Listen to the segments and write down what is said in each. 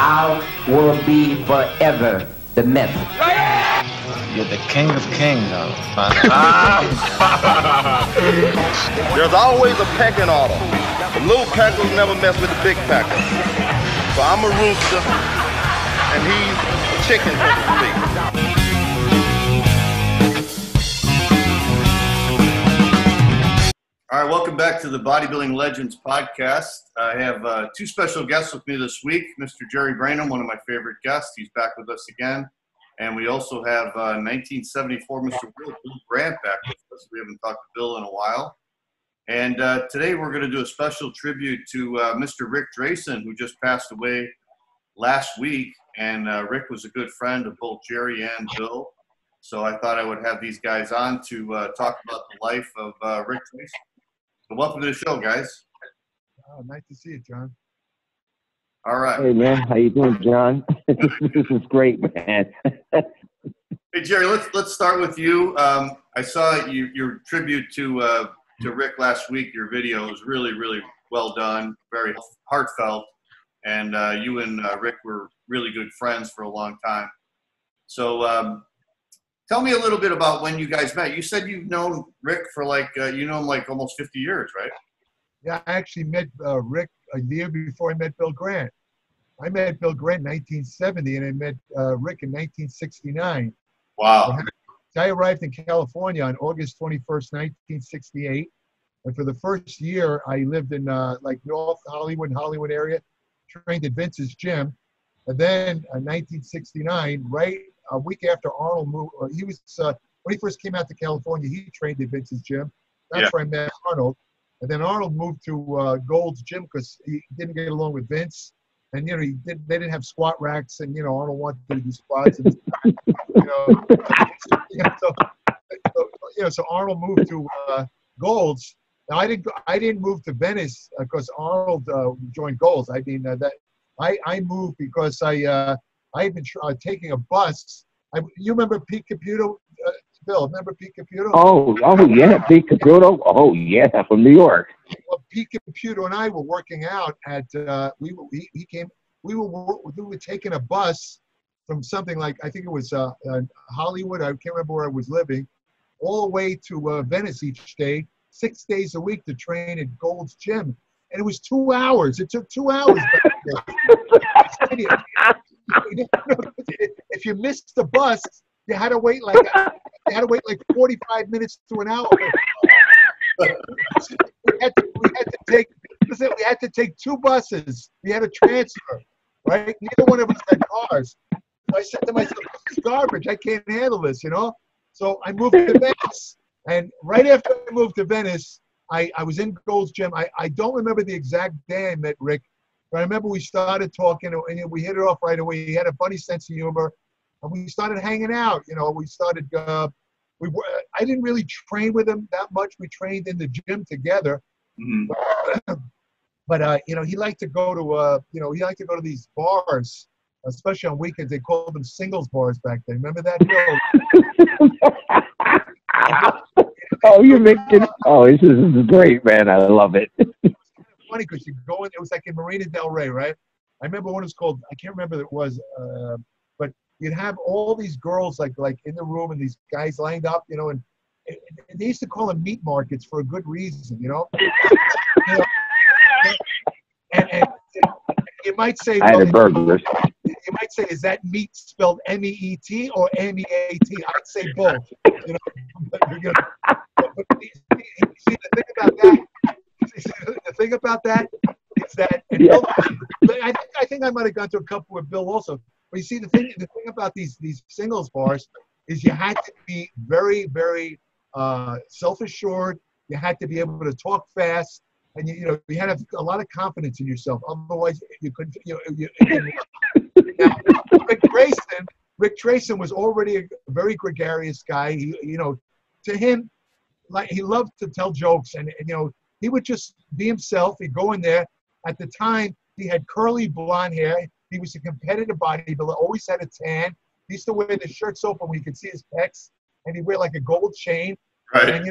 I will be forever the myth. You're the king of kings, There's always a pecking order. The little peckers never mess with the big peckers. So I'm a rooster, and he's a chicken, so to speak. All right, welcome back to the Bodybuilding Legends Podcast. I have two special guests with me this week. Mr. Jerry Brainum, one of my favorite guests. He's back with us again. And we also have 1974 Mr. Bill Grant back with us. We haven't talked to Bill in a while. And today we're going to do a special tribute to Mr. Ric Drasin, who just passed away last week. And Rick was a good friend of both Jerry and Bill. So I thought I would have these guys on to talk about the life of Ric Drasin. So welcome to the show, guys. Oh, nice to see you, John. All right. Hey, man. How you doing, John? This is great, man. Hey, Jerry, let's start with you. I saw your tribute to Rick last week. Your video was really, really well done, very heartfelt. And you and Rick were really good friends for a long time. So tell me a little bit about when you guys met. You said you've known Rick for him almost 50 years, right? Yeah, I actually met Rick a year before I met Bill Grant. I met Bill Grant in 1970, and I met Rick in 1969. Wow. So I arrived in California on August 21st, 1968. And for the first year, I lived in North Hollywood area, trained at Vince's gym. And then in 1969, right a week after Arnold moved, when he first came out to California, he trained at Vince's gym. That's where I met Arnold. And then Arnold moved to Gold's Gym because he didn't get along with Vince. And, they didn't have squat racks, and, Arnold wanted to do squats. And, so Arnold moved to Gold's. Now, I didn't move to Venice because Arnold joined Gold's. I mean, I moved because I had been taking a bus. You remember Pete Caputo? Bill, remember Pete Caputo? Oh yeah, Pete Caputo. Oh yeah, from New York. Well, Pete Caputo and I were working out at. We were taking a bus from something like, I think it was Hollywood. I can't remember where I was living, all the way to Venice each day, 6 days a week to train at Gold's Gym, and it was 2 hours. It took 2 hours. If you missed the bus, you had to wait like 45 minutes to an hour. We had to take two buses. We had to transfer, right? Neither one of us had cars. So I said to myself, "This is garbage. I can't handle this," So I moved to Venice, and right after I moved to Venice, I was in Gold's Gym. I don't remember the exact day I met Rick, but I remember we started talking, and we hit it off right away. He had a funny sense of humor, and we started hanging out. We started. I didn't really train with him that much. We trained in the gym together, but he liked to go to these bars, especially on weekends. They called them singles bars back then. Remember that? Oh, you're making. Oh, this is great, man. I love it. Funny because you go in. It was like in Marina Del Rey, right? I remember one was called. I can't remember what it was, but you'd have all these girls like in the room and these guys lined up, and they used to call them meat markets for a good reason, And you might say, I had burgers. You might say, is that meat spelled M-E-E-T or M-E-A-T? I'd say both. But see, the thing about that is that, and Bill, I think I might have gone to a couple with Bill also. But you see, the thing about these singles bars is you had to be very, very self-assured. You had to be able to talk fast, and you had to have a lot of confidence in yourself. Otherwise, you couldn't. Now, Ric Drasin was already a very gregarious guy. To him, like he loved to tell jokes, and he would just be himself. He'd go in there. At the time, he had curly blonde hair. He was a competitive bodybuilder, always had a tan. He used to wear the shirts open where you could see his pecs, and he'd wear like a gold chain. Right. And,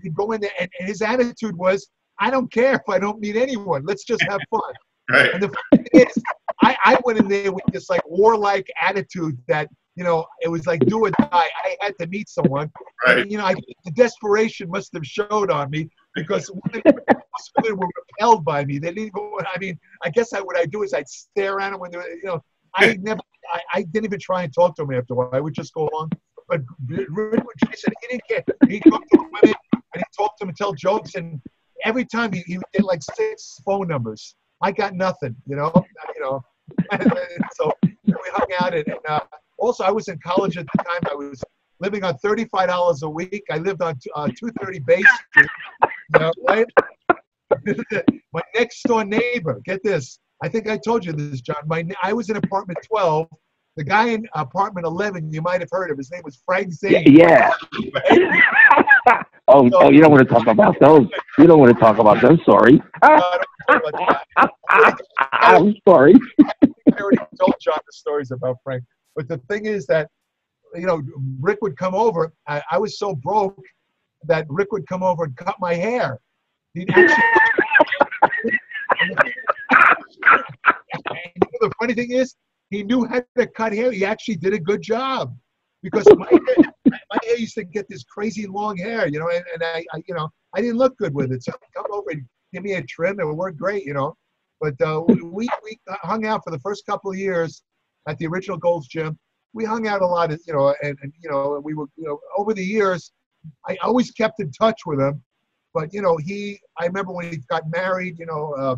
he'd go in there, and his attitude was, I don't care if I don't meet anyone. Let's just have fun. Right. And the thing is, I I went in there with this like warlike attitude that, you know, it was like do or die. I had to meet someone. Right. And, you know, the desperation must have showed on me because women were repelled by me. They didn't even, I mean, I guess what I do is I'd stare at them when they were, you know, I didn't even try and talk to them after a while. I would just go along. But Rick Drasin, he didn't care. He talked to women and he talked to them and tell jokes. And every time he would get like 6 phone numbers. I got nothing, you know. So we hung out and also I was in college at the time. I was living on $35 a week. I lived on 230 Bay Street, you know, right? My next door neighbor, get this. I think I told you this, John. I was in apartment 12. The guy in apartment 11, you might have heard of. His name was Frank Zane. Yeah. Oh, you don't want to talk about those. You don't want to talk about those. Sorry. I'm sorry. I already told John the stories about Frank. But the thing is that, you know, Rick would come over. I was so broke that Rick would come over and cut my hair. He'd actually. And the funny thing is, he knew how to cut hair. He actually did a good job because my hair used to get this crazy long hair, you know, and I you know, I didn't look good with it. So he'd come over and give me a trim. It worked great, you know. But we hung out for the first couple of years at the original Gold's Gym. We hung out a lot, you know, and you know, we were, you know, over the years, I always kept in touch with him. But you know, I remember when he got married, you know,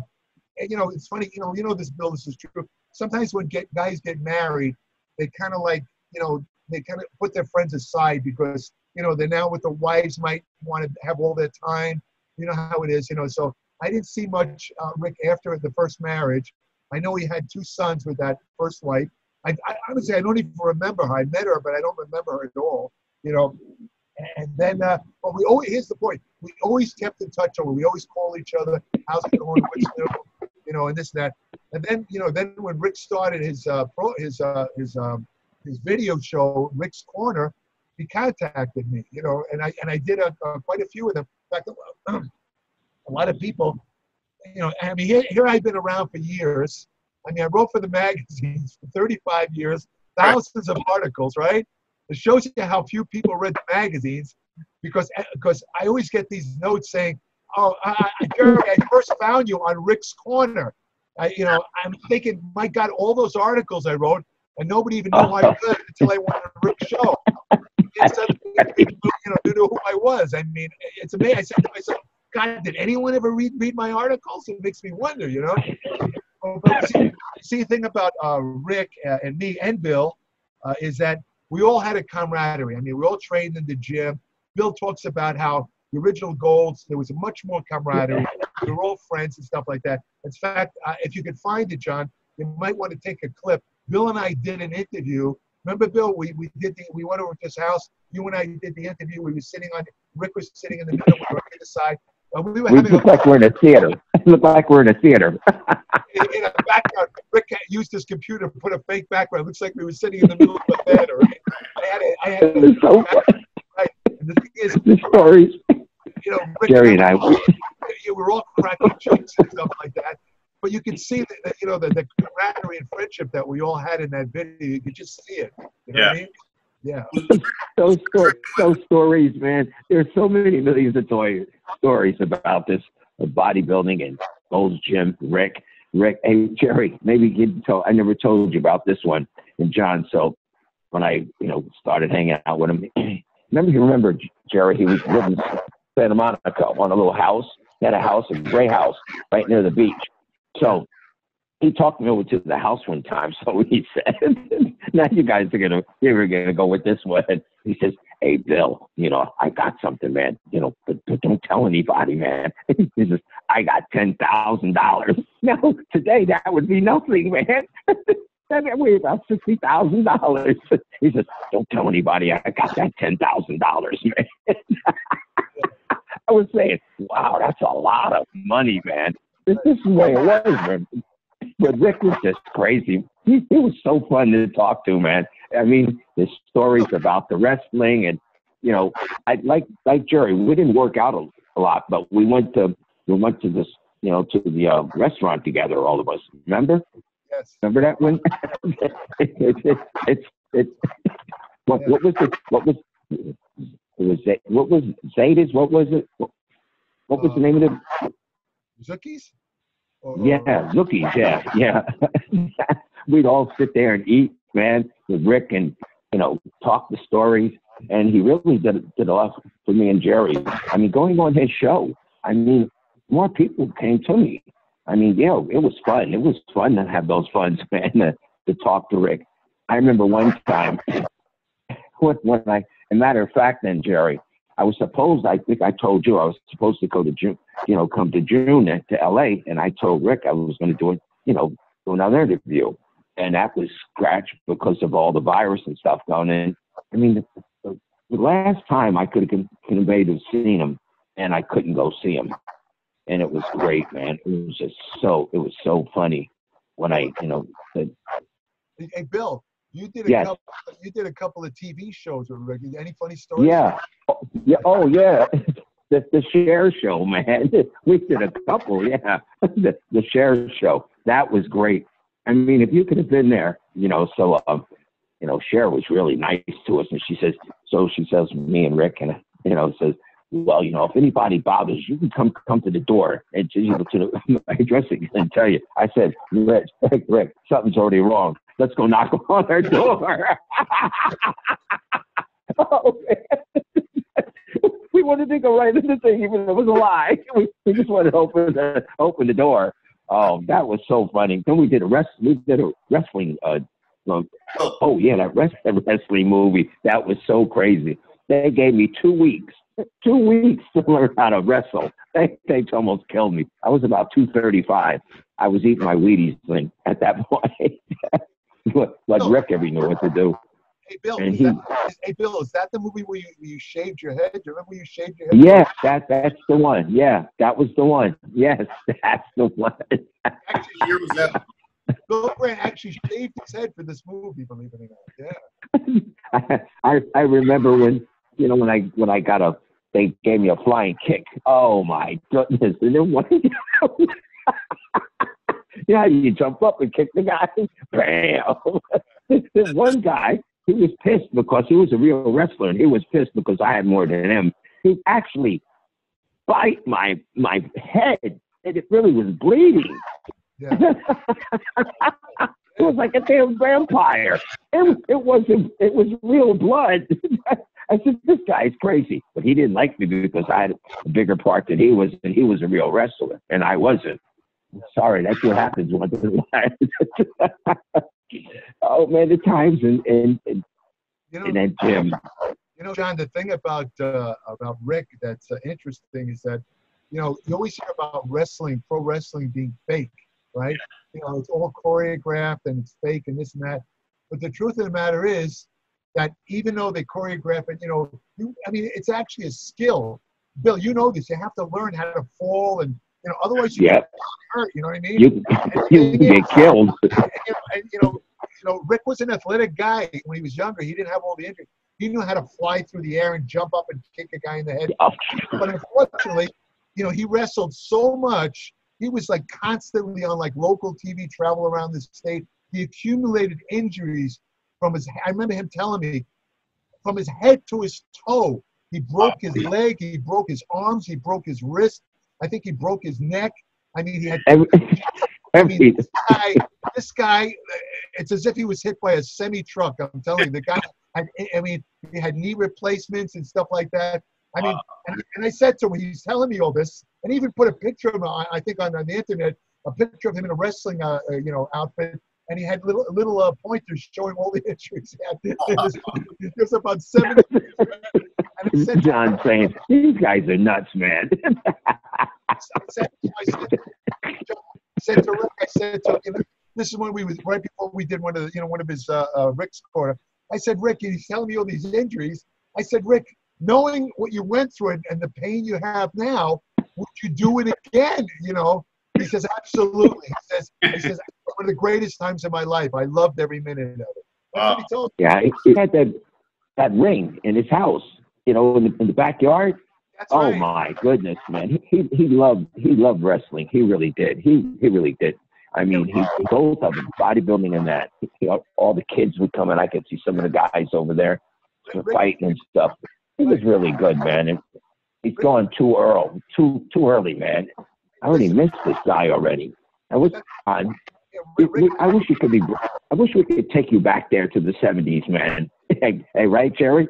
and, you know, it's funny, you know, this is true. Sometimes when guys get married, they kind of like, you know, they kind of put their friends aside because, you know, they're now with the wives, might want to have all their time. You know how it is, you know. So I didn't see much Rick after the first marriage. I know he had 2 sons with that first wife. I honestly, I don't even remember her. I met her, but I don't remember her at all, you know. And then, but here's the point. We always kept in touch. We always call each other. How's it going? What's new? You know, and this and that. And then, you know, then when Rick started his video show, Rick's Corner, he contacted me, you know, and I did quite a few of them. In fact, a lot of people, you know, I mean, here I've been around for years. I mean, I wrote for the magazines for 35 years, thousands of articles, right? It shows you how few people read the magazines because I always get these notes saying, "Oh, Jerry, I first found you on Rick's Corner." You know, I'm thinking, my God, all those articles I wrote, and nobody even knew who I was until I went on Rick's show. And suddenly, people, you know, knew who I was. I mean, it's amazing. I said to myself, God, did anyone ever read my articles? It makes me wonder, you know. But see, the thing about Rick and me and Bill is that we all had a camaraderie. I mean, we all trained in the gym. Bill talks about how the original Golds, there was much more camaraderie. We were all friends and stuff like that. In fact, if you could find it, John, you might want to take a clip. Bill and I did an interview. Remember, Bill? We went over to his house. You and I did the interview. We were sitting on. Rick was sitting in the middle. We were on the side. We look like we're in a theater. It looked like we're in a theater. In a background, Rick used his computer to put a fake background. It looks like we were sitting in the middle of a bed. Right? I had so right. And the thing is, the stories. You know, Rick, Jerry and I. We were all cracking jokes and stuff like that. But you could see that, you know, the camaraderie and friendship that we all had in that video. You could just see it. You know what I mean? Yeah. Those stories, man. There's so many millions of stories about this bodybuilding and Gold's Gym. Rick. Hey, Jerry, maybe I never told you about this one. And John, so when I, you know, started hanging out with him, remember Jerry, he was living in Santa Monica on a little house. He had a house, a gray house, right near the beach. So he talked me over to the house one time. So he said, now you guys are gonna go with this one. He says, hey, Bill, you know, I got something, man, you know, but don't tell anybody, man. He says, I got $10,000. Now, today that would be nothing, man. That would about $60,000. He says, don't tell anybody I got that $10,000, man. I was saying, wow, that's a lot of money, man. This is the way it was, man. But Rick was just crazy. He was so fun to talk to, man. I mean, his stories about the wrestling and, you know, I like Jerry. We didn't work out a lot, but we went to this, you know, to the restaurant together, all of us. Remember? Yes. Remember that one? It's what was it? What was it? Was what was Zetas? What was it? What was the name of the? Zookies? Yeah, Zookies. Yeah. We'd all sit there and eat, man, with Rick, and talk the stories. And he really did a lot for me and Jerry. I mean, going on his show, I mean, more people came to me. I mean, it was fun. It was fun to have those funds, man, to talk to Rick. I remember one time when as a matter of fact, then Jerry, I think I told you I was supposed to go to June, come to June to LA, and I told Rick I was going to do another interview, and that was scratched because of all the virus and stuff going in. I mean, the last time I could have conveyed to seen him, and I couldn't go see him, and it was great, man. It was so funny when I said, Hey, Bill, you did a couple of TV shows with Rick. Any funny stories? Yeah. Oh, yeah. The Cher show, man. We did a couple, yeah. The Cher show. That was great. I mean, if you could have been there, Cher was really nice to us. And she says me and Rick, and, says, well, if anybody bothers you, can come to the door and to my dressing and tell you. I said, Rick, something's already wrong. Let's go knock on her door. Oh, man. We wanted to go right in the thing, even though it was a lie. We just wanted to open the door. Oh, that was so funny. Then we did a wrestling. That wrestling movie. That was so crazy. They gave me 2 weeks. 2 weeks to learn how to wrestle. They almost killed me. I was about 235. I was eating my Wheaties thing at that point. Like Rick ever knew what to do. Hey Bill, is that the movie where you shaved your head? Do you remember you shaved your head? Yeah, that's the one. Yeah, that was the one. Yes, that's the one. Actually, year was that? Bill Grant actually shaved his head for this movie, believe it or not. Yeah. I remember when I got they gave me a flying kick. Oh my goodness! And then one, you jump up and kick the guy. Bam! This one guy, he was pissed because he was a real wrestler, and he was pissed because I had more than him. He actually bite my head, and it really was bleeding. Yeah. It was like a damn vampire. It was real blood. I said, this guy's crazy. But he didn't like me because I had a bigger part than he was, and he was a real wrestler, and I wasn't. Sorry, that's what happens once in a while. Oh, man, the times in that gym. John, the thing about Rick that's interesting is that, you always hear about pro wrestling being fake, right? It's all choreographed and it's fake and this and that. But the truth of the matter is that even though they choreograph it, it's actually a skill. Bill, you know this. You have to learn how to fall, and otherwise you get hurt. You know what I mean? You get killed. Rick was an athletic guy when he was younger. He didn't have all the injuries. He knew how to fly through the air and jump up and kick a guy in the head. But unfortunately, he wrestled so much. He was like constantly on like local TV, travel around the state. He accumulated injuries from I remember him telling me, from his head to his toe. He broke his leg. He broke his arms. He broke his wrist. I think he broke his neck. I mean, he had. This guy, it's as if he was hit by a semi-truck. I'm telling you, the guy. He had knee replacements and stuff like that. I mean, and I said to him, he's telling me all this, and he even put a picture of him, I think, on the internet, a picture of him in a wrestling, outfit, and he had little pointers showing all the injuries he had. There's about 7. John saying, these guys are nuts, man. I said to Rick, this is when we was right before we did one of his Rick's corner. I said, Rick, he's telling me all these injuries. I said, Rick, knowing what you went through and the pain you have now, would you do it again? He says, absolutely. He says, one of the greatest times of my life. I loved every minute of it. That's what he told me. Yeah, he had that ring in his house, in the backyard. That's right. Oh my goodness, man. He loved wrestling. He really did. He really did. I mean, both of them, bodybuilding and that. All the kids would come, and I could see some of the guys over there fighting and stuff. He was really good, man. And he's gone too early, man. I already missed this guy already. I was on. I wish we could take you back there to the 70s, man. Hey, right, Jerry?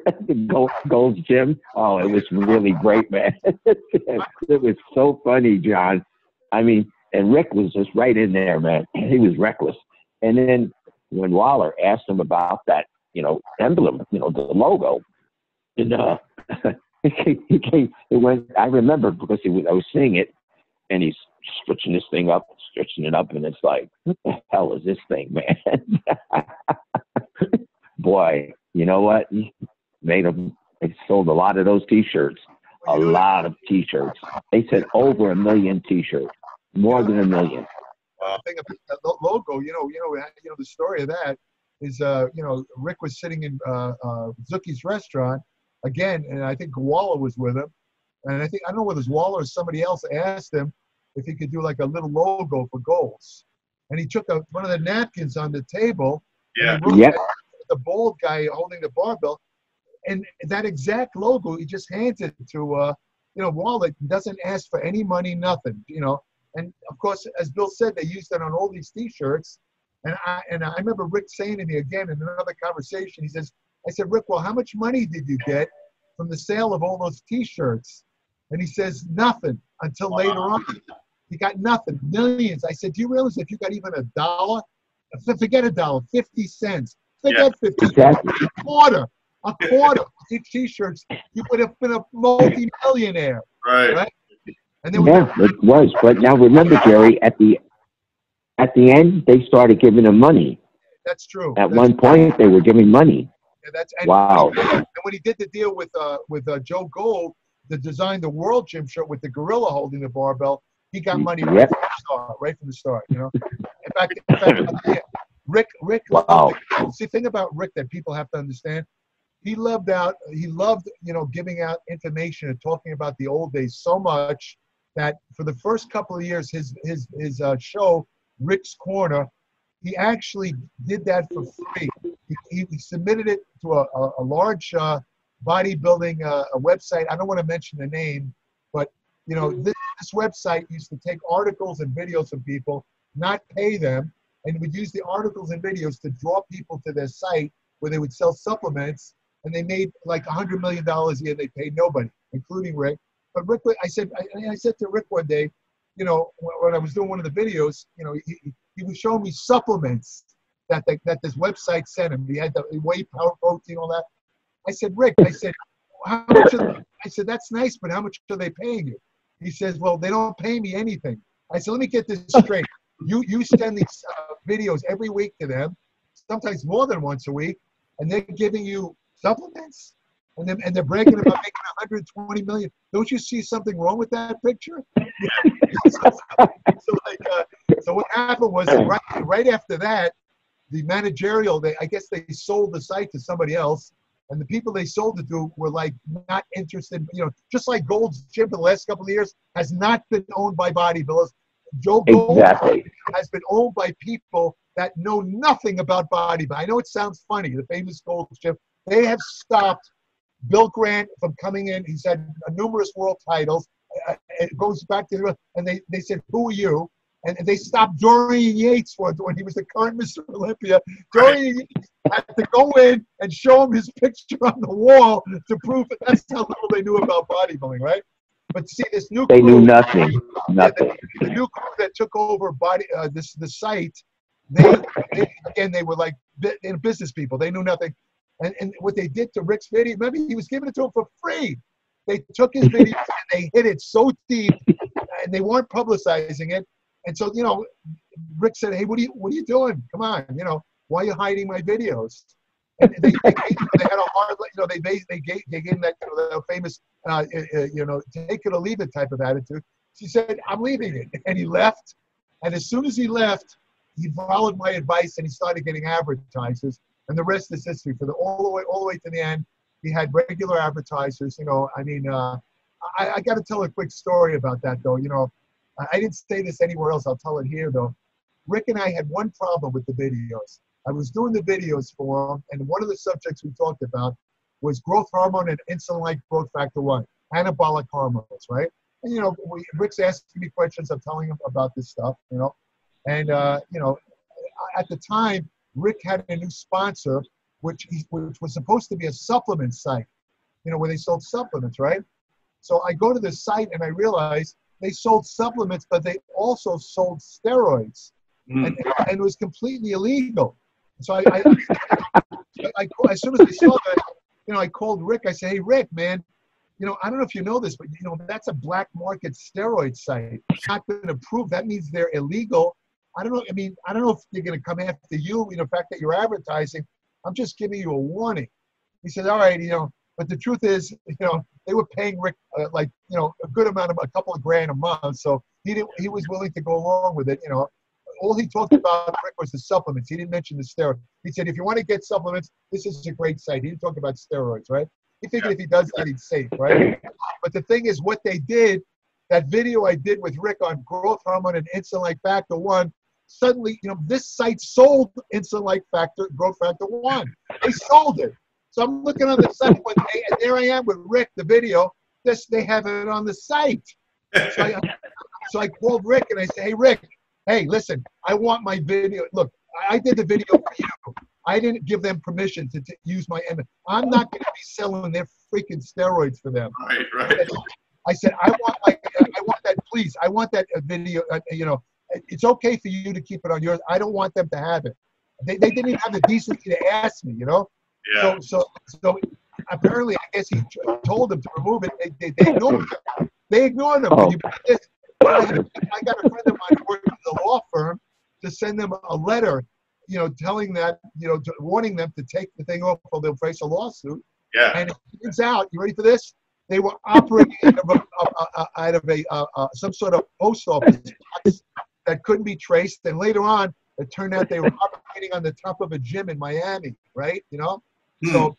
Gold's Gym. Oh, it was really great, man. It was so funny, John. I mean, and Rick was just right in there, man. He was reckless. And then when Waller asked him about that, emblem, the logo, and he went. I remember because I was seeing it, and he's stretching this thing up, stretching it up, and it's like, what the hell is this thing, man? Boy, you know what? He made them. They sold a lot of those T-shirts. A lot of T-shirts. They said over 1 million T-shirts, more than 1 million. Thing about that logo, the story of that is, Rick was sitting in Zucchi's restaurant again, and I think Waller was with him, and I don't know whether it was Waller or somebody else asked him if he could do like a little logo for goals, and he took one of the napkins on the table. Yeah. And he wrote the bald guy holding the barbell, and that exact logo he just hands it to Waller. Doesn't ask for any money, nothing, And of course, as Bill said, they used that on all these T-shirts. And I remember Rick saying to me again in another conversation, I said, Rick, well, how much money did you get from the sale of all those T-shirts? And he says, nothing until later on. He got nothing, millions. I said, do you realize if you got even $1, forget $1, 50 cents, forget 50 cents, a quarter of each T-shirts, you would have been a multi-millionaire. Right? And then it was. But now remember, Jerry, at the end, they started giving him money. That's true. At one point, they were giving money. Yeah, wow. And when he did the deal with Joe Gold to design the World Gym shirt with the gorilla holding the barbell, he got money right from the start. In fact, Rick. Wow. See, the thing about Rick that people have to understand, he loved giving out information and talking about the old days so much that for the first couple of years, his show, Rick's Corner, he actually did that for free. He submitted it to a large bodybuilding a website. I don't want to mention the name, but this website used to take articles and videos of people, not pay them, and would use the articles and videos to draw people to their site where they would sell supplements, and they made like $100 million a year. They paid nobody, including Rick. But Rick, I said to Rick one day, when I was doing one of the videos, he was showing me supplements that this website sent him. He had the whey power protein, all that. I said, Rick, how much? I said, that's nice, but how much are they paying you? He says, well, they don't pay me anything. I said, let me get this straight. You send these videos every week to them, sometimes more than once a week, and they're giving you supplements, and they're bragging about making 120 million. Don't you see something wrong with that picture? So what happened was right after that, the managerial, I guess they sold the site to somebody else, and the people they sold it to were like not interested. Just like Gold's Gym for the last couple of years has not been owned by bodybuilders. Joe Gold has been owned by people that know nothing about bodybuilding. I know it sounds funny, the famous Gold's Gym. They have stopped Bill Grant from coming in. He's had numerous world titles. It goes back to, and they said, who are you? And they stopped Dorian Yates when he was the current Mr. Olympia. Dorian Yates had to go in and show him his picture on the wall to prove that that's how little they knew about bodybuilding, right? But see, this new crew, they knew nothing. Nothing. The new crew that took over the site, they were like business people. They knew nothing. And what they did to Rick's video, remember, he was giving it to him for free. They took his video and they hit it so deep, and they weren't publicizing it. And so, Rick said, "Hey, what are you doing? Come on, why are you hiding my videos?" And they had a hard, they gave him that famous, take it or leave it type of attitude. She said, "I'm leaving it," and he left. And as soon as he left, he followed my advice and he started getting advertisers. And the rest is history. All the way to the end, he had regular advertisers. I got to tell a quick story about that, though. I didn't say this anywhere else. I'll tell it here, though. Rick and I had one problem with the videos. I was doing the videos for him, and one of the subjects we talked about was growth hormone and insulin-like growth factor 1, anabolic hormones, right? And, you know, Rick's asking me questions. I'm telling him about this stuff, you know. And, you know, at the time, Rick had a new sponsor, which was supposed to be a supplement site, you know, where they sold supplements, right? So I go to the site and I realize they sold supplements, but they also sold steroids. And it was completely illegal. So I as soon as I saw that, you know, I called Rick. I said, hey, Rick, man, you know, I don't know if you know this, but, you know, that's a black market steroid site. It's not been approved. That means they're illegal. I don't know. I mean, I don't know if they're going to come after you, you know, the fact that you're advertising. I'm just giving you a warning. He said, all right, you know, but the truth is, you know, they were paying Rick like, you know, a good amount of, a couple of grand a month. So he was willing to go along with it, you know. All he talked about, Rick, was the supplements. He didn't mention the steroids. He said, if you want to get supplements, this is a great site. He didn't talk about steroids, right? He figured if he does that, he's safe, right? But the thing is, what they did, that video I did with Rick on growth hormone and insulin-like factor 1, suddenly, you know, this site sold insulin-like factor, growth factor 1. They sold it. So I'm looking on the site one day, and there I am with Rick, the video. They have it on the site. So I called Rick, and I said, hey, Rick, hey, listen, I want my video. Look, I did the video for you. I didn't give them permission to use my image. I'm not going to be selling their freaking steroids for them. Right. I said, I want that, please. I want that video. You know, it's okay for you to keep it on yours. I don't want them to have it. They didn't even have the decency to ask me, you know? Yeah. So apparently, I guess he told them to remove it. They ignored him. They ignored him. Oh. I got a friend of mine who worked at the law firm to send them a letter, you know, telling that, you know, warning them to take the thing off or they'll face a lawsuit. Yeah. And it turns out, you ready for this? They were operating out of some sort of post office box that couldn't be traced. And later on, it turned out they were operating on the top of a gym in Miami, right? You know? So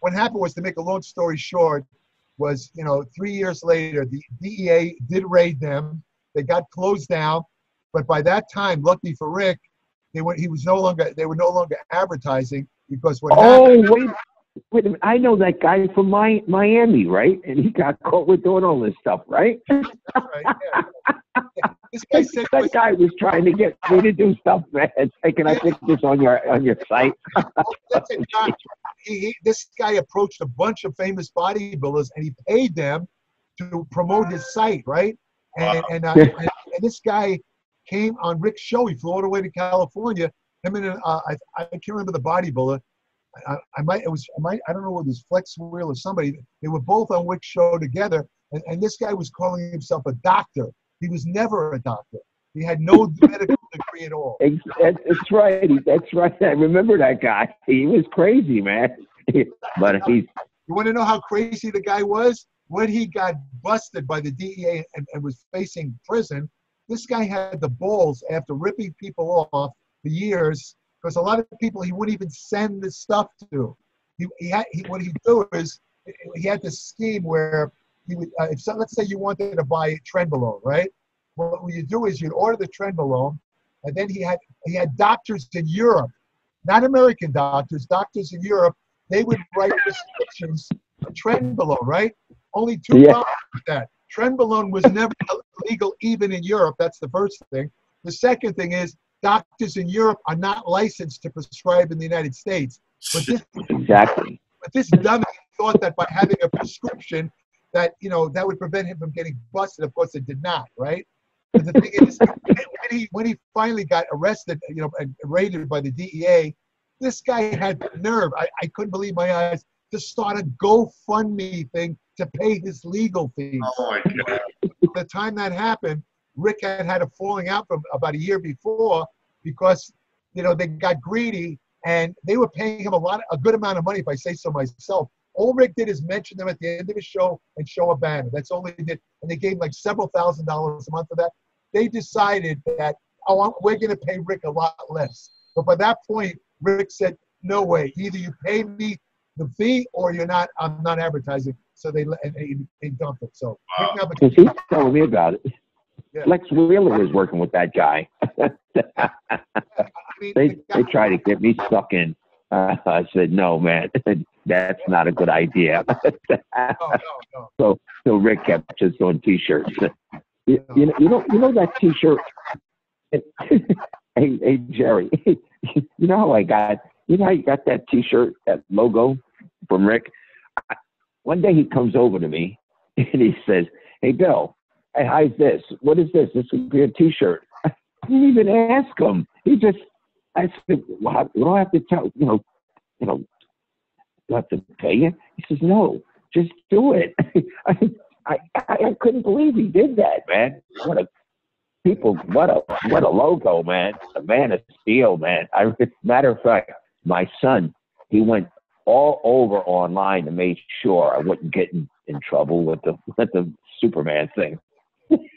what happened was, to make a long story short, was, you know, 3 years later, the DEA did raid them. They got closed down. But by that time, lucky for Rick, they were no longer advertising, because what happened. Wait a minute. I know that guy from Miami, right? And he got caught with doing all this stuff, right? Right, yeah. This guy said that guy was trying to get me to do stuff, man. Hey, can I put this on your site? This guy approached a bunch of famous bodybuilders, and he paid them to promote his site, right? And this guy came on Rick's show. He flew all the way to California. Him and I can't remember the bodybuilder. I don't know whether it was Flex Wheel or somebody. They were both on Rick's show together, and this guy was calling himself a doctor. He was never a doctor. He had no medical degree at all. That's right. That's right. I remember that guy. He was crazy, man. But you want to know how crazy the guy was? When he got busted by the DEA and was facing prison, this guy had the balls, after ripping people off for years, because a lot of people he wouldn't even send this stuff to. What he'd do is, he had this scheme where he would, let's say you wanted to buy Trenbolone, right? Well, what you do is you'd order the Trenbolone, and then he had doctors in Europe, not American doctors in Europe. They would write prescriptions for Trenbolone, right? Only two problems with that. Trenbolone was never legal even in Europe. That's the first thing. The second thing is, doctors in Europe are not licensed to prescribe in the United States. But this dummy thought that by having a prescription that, you know, that would prevent him from getting busted. Of course, it did not, right? But the thing is, when he finally got arrested, you know, and raided by the DEA, this guy had the nerve. I couldn't believe my eyes, to start a GoFundMe thing to pay his legal fees. Oh my God! The time that happened, Rick had a falling out from about a year before, because, you know, they got greedy and they were paying him a good amount of money, if I say so myself. All Rick did is mention them at the end of his show and show a banner. That's all they did. And they gave him like several $1,000s a month for that. They decided that, we're going to pay Rick a lot less. But by that point, Rick said, no way. Either you pay me the fee or I'm not advertising. So they dumped it. So he's telling me about it. Yeah. Lex Wheeler was working with that guy. They tried to get me stuck in. I said, no, man, that's not a good idea. No. So Rick kept just doing T-shirts. You know that T-shirt. Hey, Jerry, you know how you got that T-shirt, that logo from Rick? One day he comes over to me and he says, hey, Bill, hey, how's this? What is this? This would be a T-shirt. I didn't even ask him. I said, well, do I have to tell, do I have to pay you? He says, no, just do it. I couldn't believe he did that, man. What a logo, man. A man of steel, man. Matter of fact, my son, he went all over online to make sure I wouldn't get in trouble with the Superman thing. He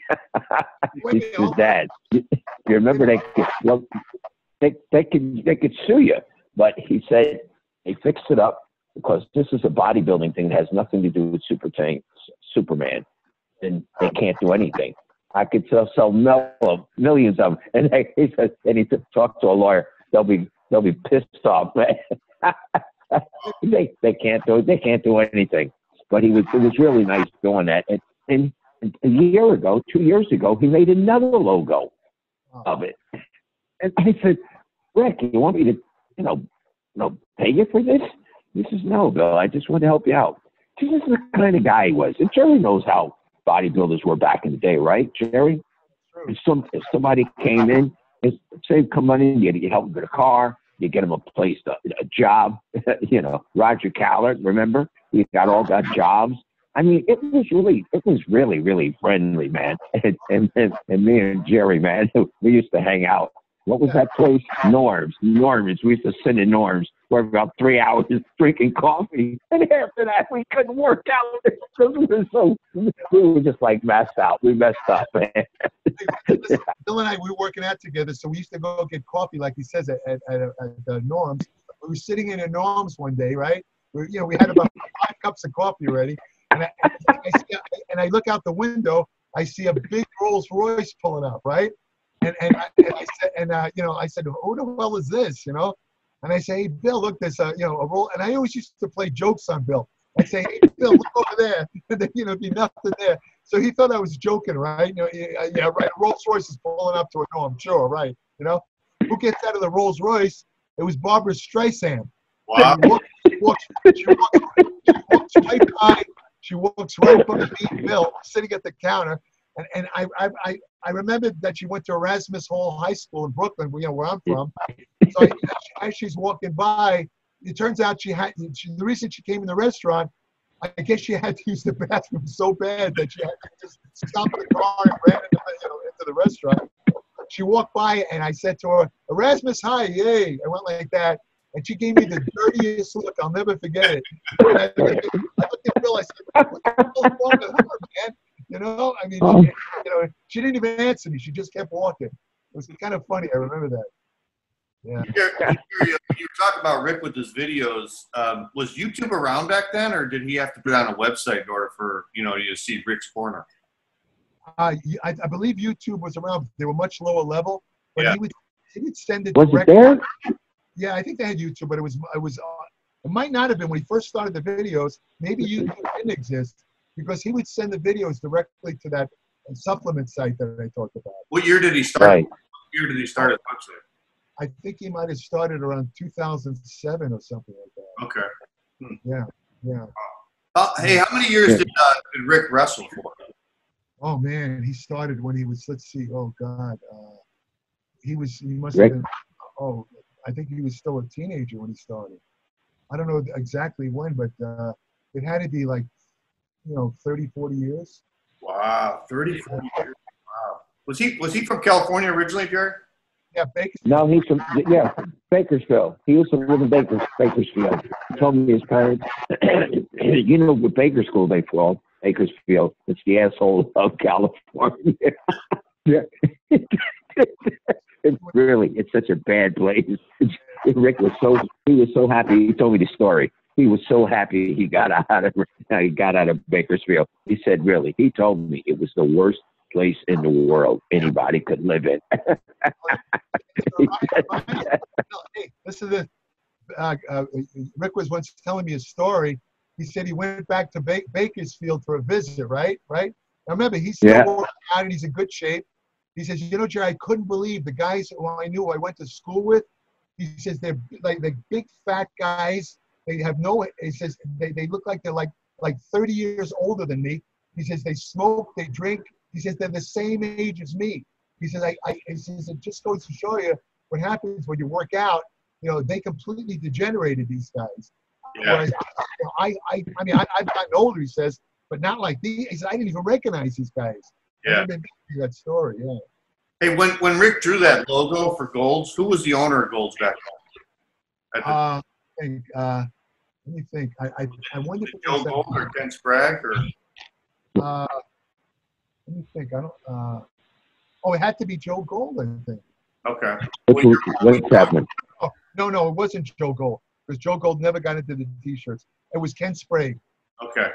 says, Dad, you remember they could sue you, but he said they fixed it up because this is a bodybuilding thing that has nothing to do with Superman, and they can't do anything. I could sell millions of them, and he said, and he talked to a lawyer. They'll be pissed off, man. they can't do anything. But it was really nice doing that. And a year ago, 2 years ago, he made another logo of it. And I said, Rick, you want me to, pay you for this? He says, no, Bill, I just want to help you out. This is the kind of guy he was. And Jerry knows how bodybuilders were back in the day, right, Jerry? If somebody came in, say, come on in, you help them get a car, you get them a place, a job. Roger Callard, remember? We got jobs. I mean, it was really, really friendly, man. And me and Jerry, man, we used to hang out. What was that place? Norm's. We used to sit in Norm's for about 3 hours drinking coffee. And after that, we couldn't work out because we were just like messed out. We messed up, man. Bill and I, we were working out together, so we used to go get coffee, like he says, at Norm's. We were sitting in a Norm's one day, right? We had about 5 cups of coffee already. And I look out the window, I see a big Rolls Royce pulling up, right? I said, who the hell is this, And I say, hey, Bill, look, there's a roll. And I always used to play jokes on Bill. I'd say, hey, Bill, look over there. And then, be nothing there. So he thought I was joking, right? Yeah, right. Rolls Royce is pulling up to a Norm, sure, right? Who gets out of the Rolls Royce? It was Barbara Streisand. Wow. She walks right by. She walks right by me, Bill, sitting at the counter. And I remember that she went to Erasmus Hall High School in Brooklyn, where I'm from. So as she's walking by, it turns out the reason she came in the restaurant, I guess she had to use the bathroom so bad that she had to just stop the car and ran into the restaurant. She walked by and I said to her, Erasmus, hi, yay. I went like that. And she gave me the dirtiest look. I'll never forget it. And I looked at Bill, I said, what's wrong with her, man? I mean, she didn't even answer me. She just kept walking. It was kind of funny. I remember that. Yeah. You talk about Rick with his videos. Was YouTube around back then, or did he have to put it on a website in order for you to see Rick's corner? I believe YouTube was around. They were much lower level, but yeah. he would send it. Was it there? Yeah, I think they had YouTube, but it might not have been when he first started the videos. Maybe YouTube didn't exist because he would send the videos directly to that supplement site that I talked about. What year did he start? Right. What year did he start his website? I think he might have started around 2007 or something like that. Okay. Yeah. Hey, how many years did Rick wrestle for? Oh man, he started when he was. Let's see. Oh God, he must have been. Oh, I think he was still a teenager when he started. I don't know exactly when, but it had to be like 30, 40 years. Wow, 30, 40 years. Wow. Was he from California originally, Jerry? Yeah, Bakersfield. No, he's from Bakersfield. He used to live in Bakersfield. He told me his parents. What Bakersfield they call Bakersfield. It's the asshole of California. Yeah. It's such a bad place. Rick was so happy. He told me the story. He was so happy he got out of Bakersfield. He said, really, he told me it was the worst place in the world anybody could live in. Hey, listen to this. Rick was once telling me a story. He said he went back to Bakersfield for a visit, right? Now remember, he's still working out and he's in good shape. He says, you know, Jerry, I couldn't believe the guys who I knew, I went to school with. He says they're like big fat guys. They have he says they look like they're like 30 years older than me. He says they smoke, they drink. He says they're the same age as me. He says he says it just goes to show you what happens when you work out. You know, they completely degenerated, these guys. Yeah. Whereas I mean I've gotten older, he says, but not like these. He said I didn't even recognize these guys. Yeah. That story. Yeah. Hey, when Rick drew that logo for Gold's, who was the owner of Gold's back then? Let me think. I wonder if it Joe was Gold or Ken Sprague or. let me think. I don't. It had to be Joe Gold, I think. Okay. What's happening? Oh, no, it wasn't Joe Gold, because Joe Gold never got into the T-shirts. It was Ken Sprague. Okay.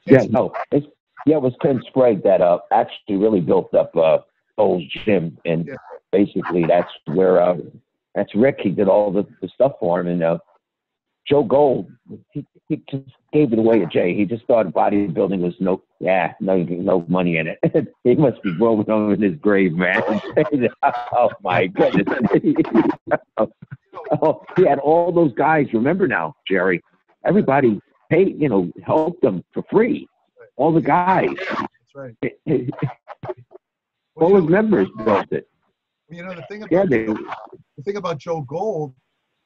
It was Ken Sprague that actually really built up Gold's Gym, and basically that's where that's Rick. He did all the stuff for him, and Joe Gold, he just gave it away to Jay. He just thought bodybuilding was no money in it. He must be rolling over in his grave, man. Oh my goodness. He had all those guys. Remember now, Jerry? Everybody paid, helped them for free. All the guys. That's right. All his members built it. The thing about Joe Gold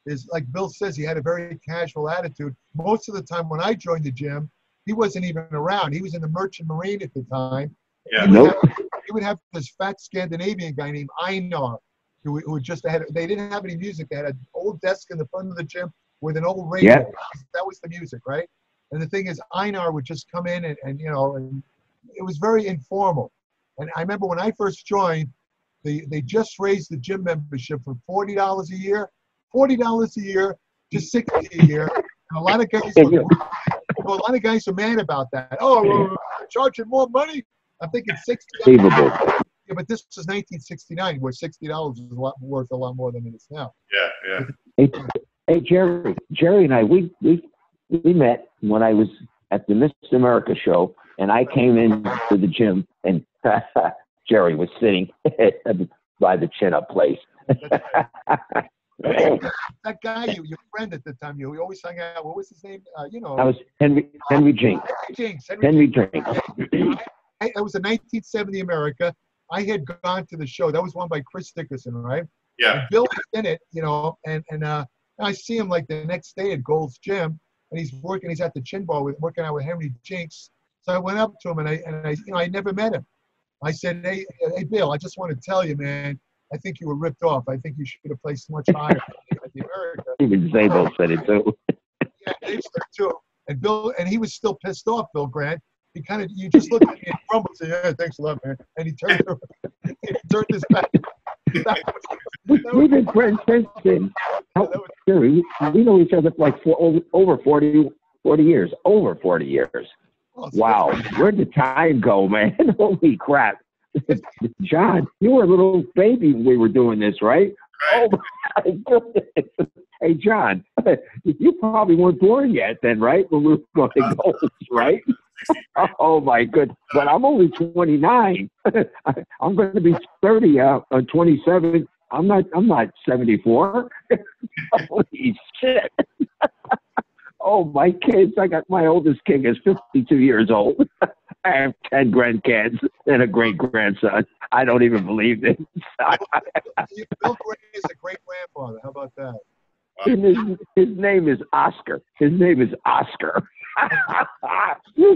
is, like Bill says, he had a very casual attitude. Most of the time when I joined the gym, he wasn't even around. He was in the Merchant Marine at the time. Yeah. He would have this fat Scandinavian guy named Einar, who just they didn't have any music. They had an old desk in the front of the gym with an old radio. Yeah. That was the music, right? And the thing is, Einar would just come in and it was very informal. And I remember when I first joined, they just raised the gym membership from $40 a year to $60 a year. And a lot of guys are mad about that. Oh, we're charging more money. I'm thinking $60. Yeah, but this was 1969, where $60 is worth a lot more than it is now. Yeah. Hey, Jerry and I, we met when I was at the Miss America show, and I came in to the gym, and Jerry was sitting by the chin-up place. That guy, your friend at the time, we always hung out. What was his name? That was Henry Jinks. Henry Jinks. It was a 1970 America. I had gone to the show. That was won by Chris Dickerson, right? Yeah. And Bill was in it, and I see him like the next day at Gold's Gym, and he's at the chin bar working out with Henry Jinks. So I went up to him, and I never met him. I said, hey, Bill, I just want to tell you, man, I think you were ripped off. I think you should have placed much higher at the America. Even Zabel said it too. Yeah, Dave said it too. And Bill, and he was still pissed off, Bill Grant. You just looked at me and grumbled, said, yeah, thanks a lot, man. And he turned his back. We've been friends since then. We know each other for like over 40 years. Over 40 years. Wow. Where'd the time go, man? Holy crap. John, you were a little baby when we were doing this, right? Oh, my goodness. Hey, John, you probably weren't born yet then, right? When we were going to Gold's, right? Oh, my goodness. But I'm only 29. I'm going to be 30 on 27. I'm not 74. Holy shit. Oh, my kids. My oldest kid is 52 years old. I have 10 grandkids and a great-grandson. I don't even believe this. Bill Gray is a great-grandfather. How about that? His name is Oscar. You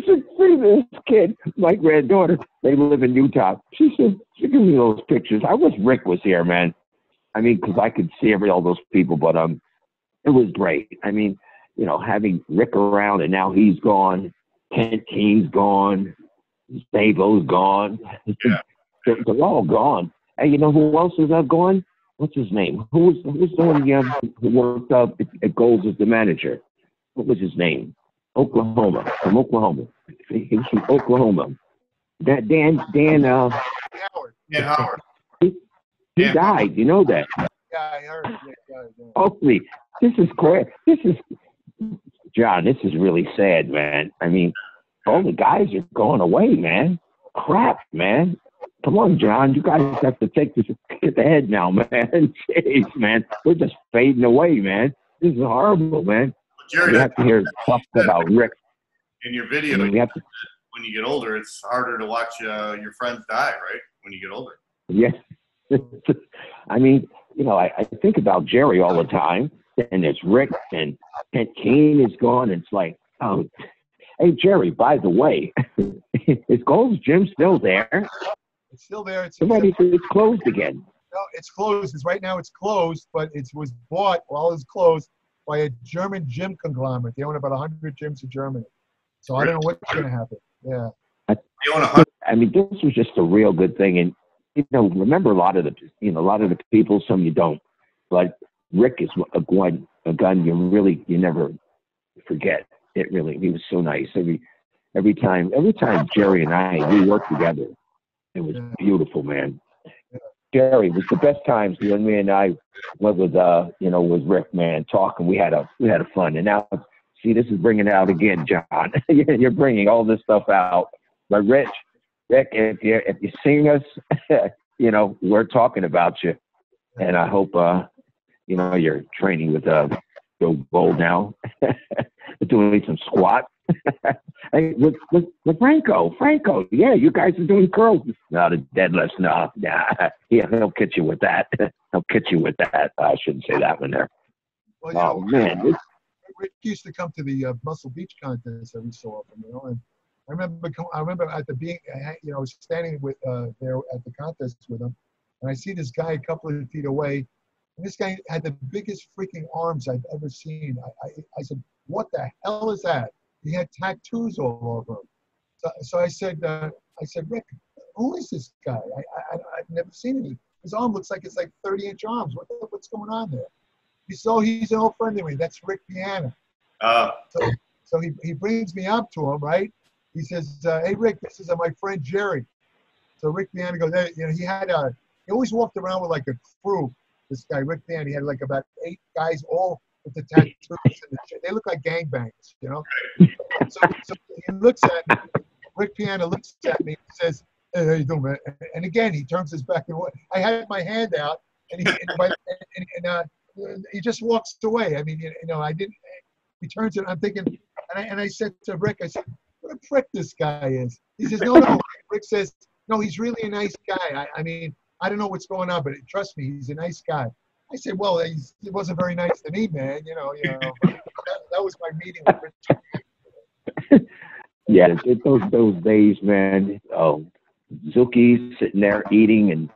should see this kid. My granddaughter, they live in Utah. She said, she gave me those pictures. I wish Rick was here, man. I mean, because I could see all those people, but it was great. I mean, having Rick around, and now he's gone. Kent Keen's gone. Stavo's gone. Yeah. They're all gone. And you know who else is gone? What's his name? Who's the one who worked up at Gold's as the manager? What was his name? From Oklahoma. He was from Oklahoma. That Dan Howard. Dan Howard. he died. You know that? Yeah, I heard. Yeah. Holy, this is great. This is John. This is really sad, man. I mean, all the guys are going away, man. Crap, man. Come on, John. You guys have to take this hit the head now, man. Jeez, man. We're just fading away, man. This is horrible, man. Jerry, we have to hear stuff about Rick. In your video, when you get older, it's harder to watch your friends die, right? When you get older. Yes. I mean, you know, I think about Jerry all the time, and there's Rick, and Kane is gone. And it's like, oh, hey, Jerry, by the way, is Gold's Gym still there? It's still there. It's closed again. No, it's closed. Right now it's closed, but it was bought while it was closed by a German gym conglomerate. They own about 100 gyms in Germany. So I don't know what's going to happen. Yeah. I mean, this was just a real good thing. And, you know, remember a lot of the people, some you don't. But Rick is a gun you never forget. It really, he was so nice. Every time Jerry and we worked together, it was beautiful, man. Jerry, it was the best times when me and I went with Rick, man, talking. We had a fun. And now, see, this is bringing it out again, John. You're bringing all this stuff out. But Rick, if you sing us, you know, we're talking about you. And I hope, you know, you're training with Joe Gold now, doing some squats. Hey, with Franco, yeah, you guys are doing curls. No, the deadlifts, no. Yeah, he'll get you with that. I shouldn't say that one there. Well, man. Rick used to come to the Muscle Beach contest every so often, you know, and I remember at the being, you know, I was standing with there at the contest with him, and I see this guy a couple of feet away, and this guy had the biggest freaking arms I've ever seen. I said, what the hell is that? He had tattoos all over him. So I said, Rick, who is this guy? I've never seen him. His arm looks like it's like 30-inch arms. What's going on there? He's an old friend of mine. That's Rick Piana. So he brings me up to him, right? He says, hey, Rick, this is my friend Jerry. So Rick Piana goes, hey, you know, he always walked around with like a crew. This guy, Rick Piana, he had like about 8 guys, all with the tattoos. They look like gangbangs, you know? So he looks at me. Rick Piana looks at me and says, hey, how you doing, man? And again, he turns his back. And I had my hand out, and he just walks away. I mean, you know, I didn't. He turns it. I'm thinking, and I said to Rick, I said, what a prick this guy is. He says, no. Rick says, no, he's really a nice guy. I mean, I don't know what's going on, but trust me, he's a nice guy. I said, well, he wasn't very nice to me, man. You know. That was my meeting with Rich. Yeah, those days, man. Oh, Zuki's sitting there eating, and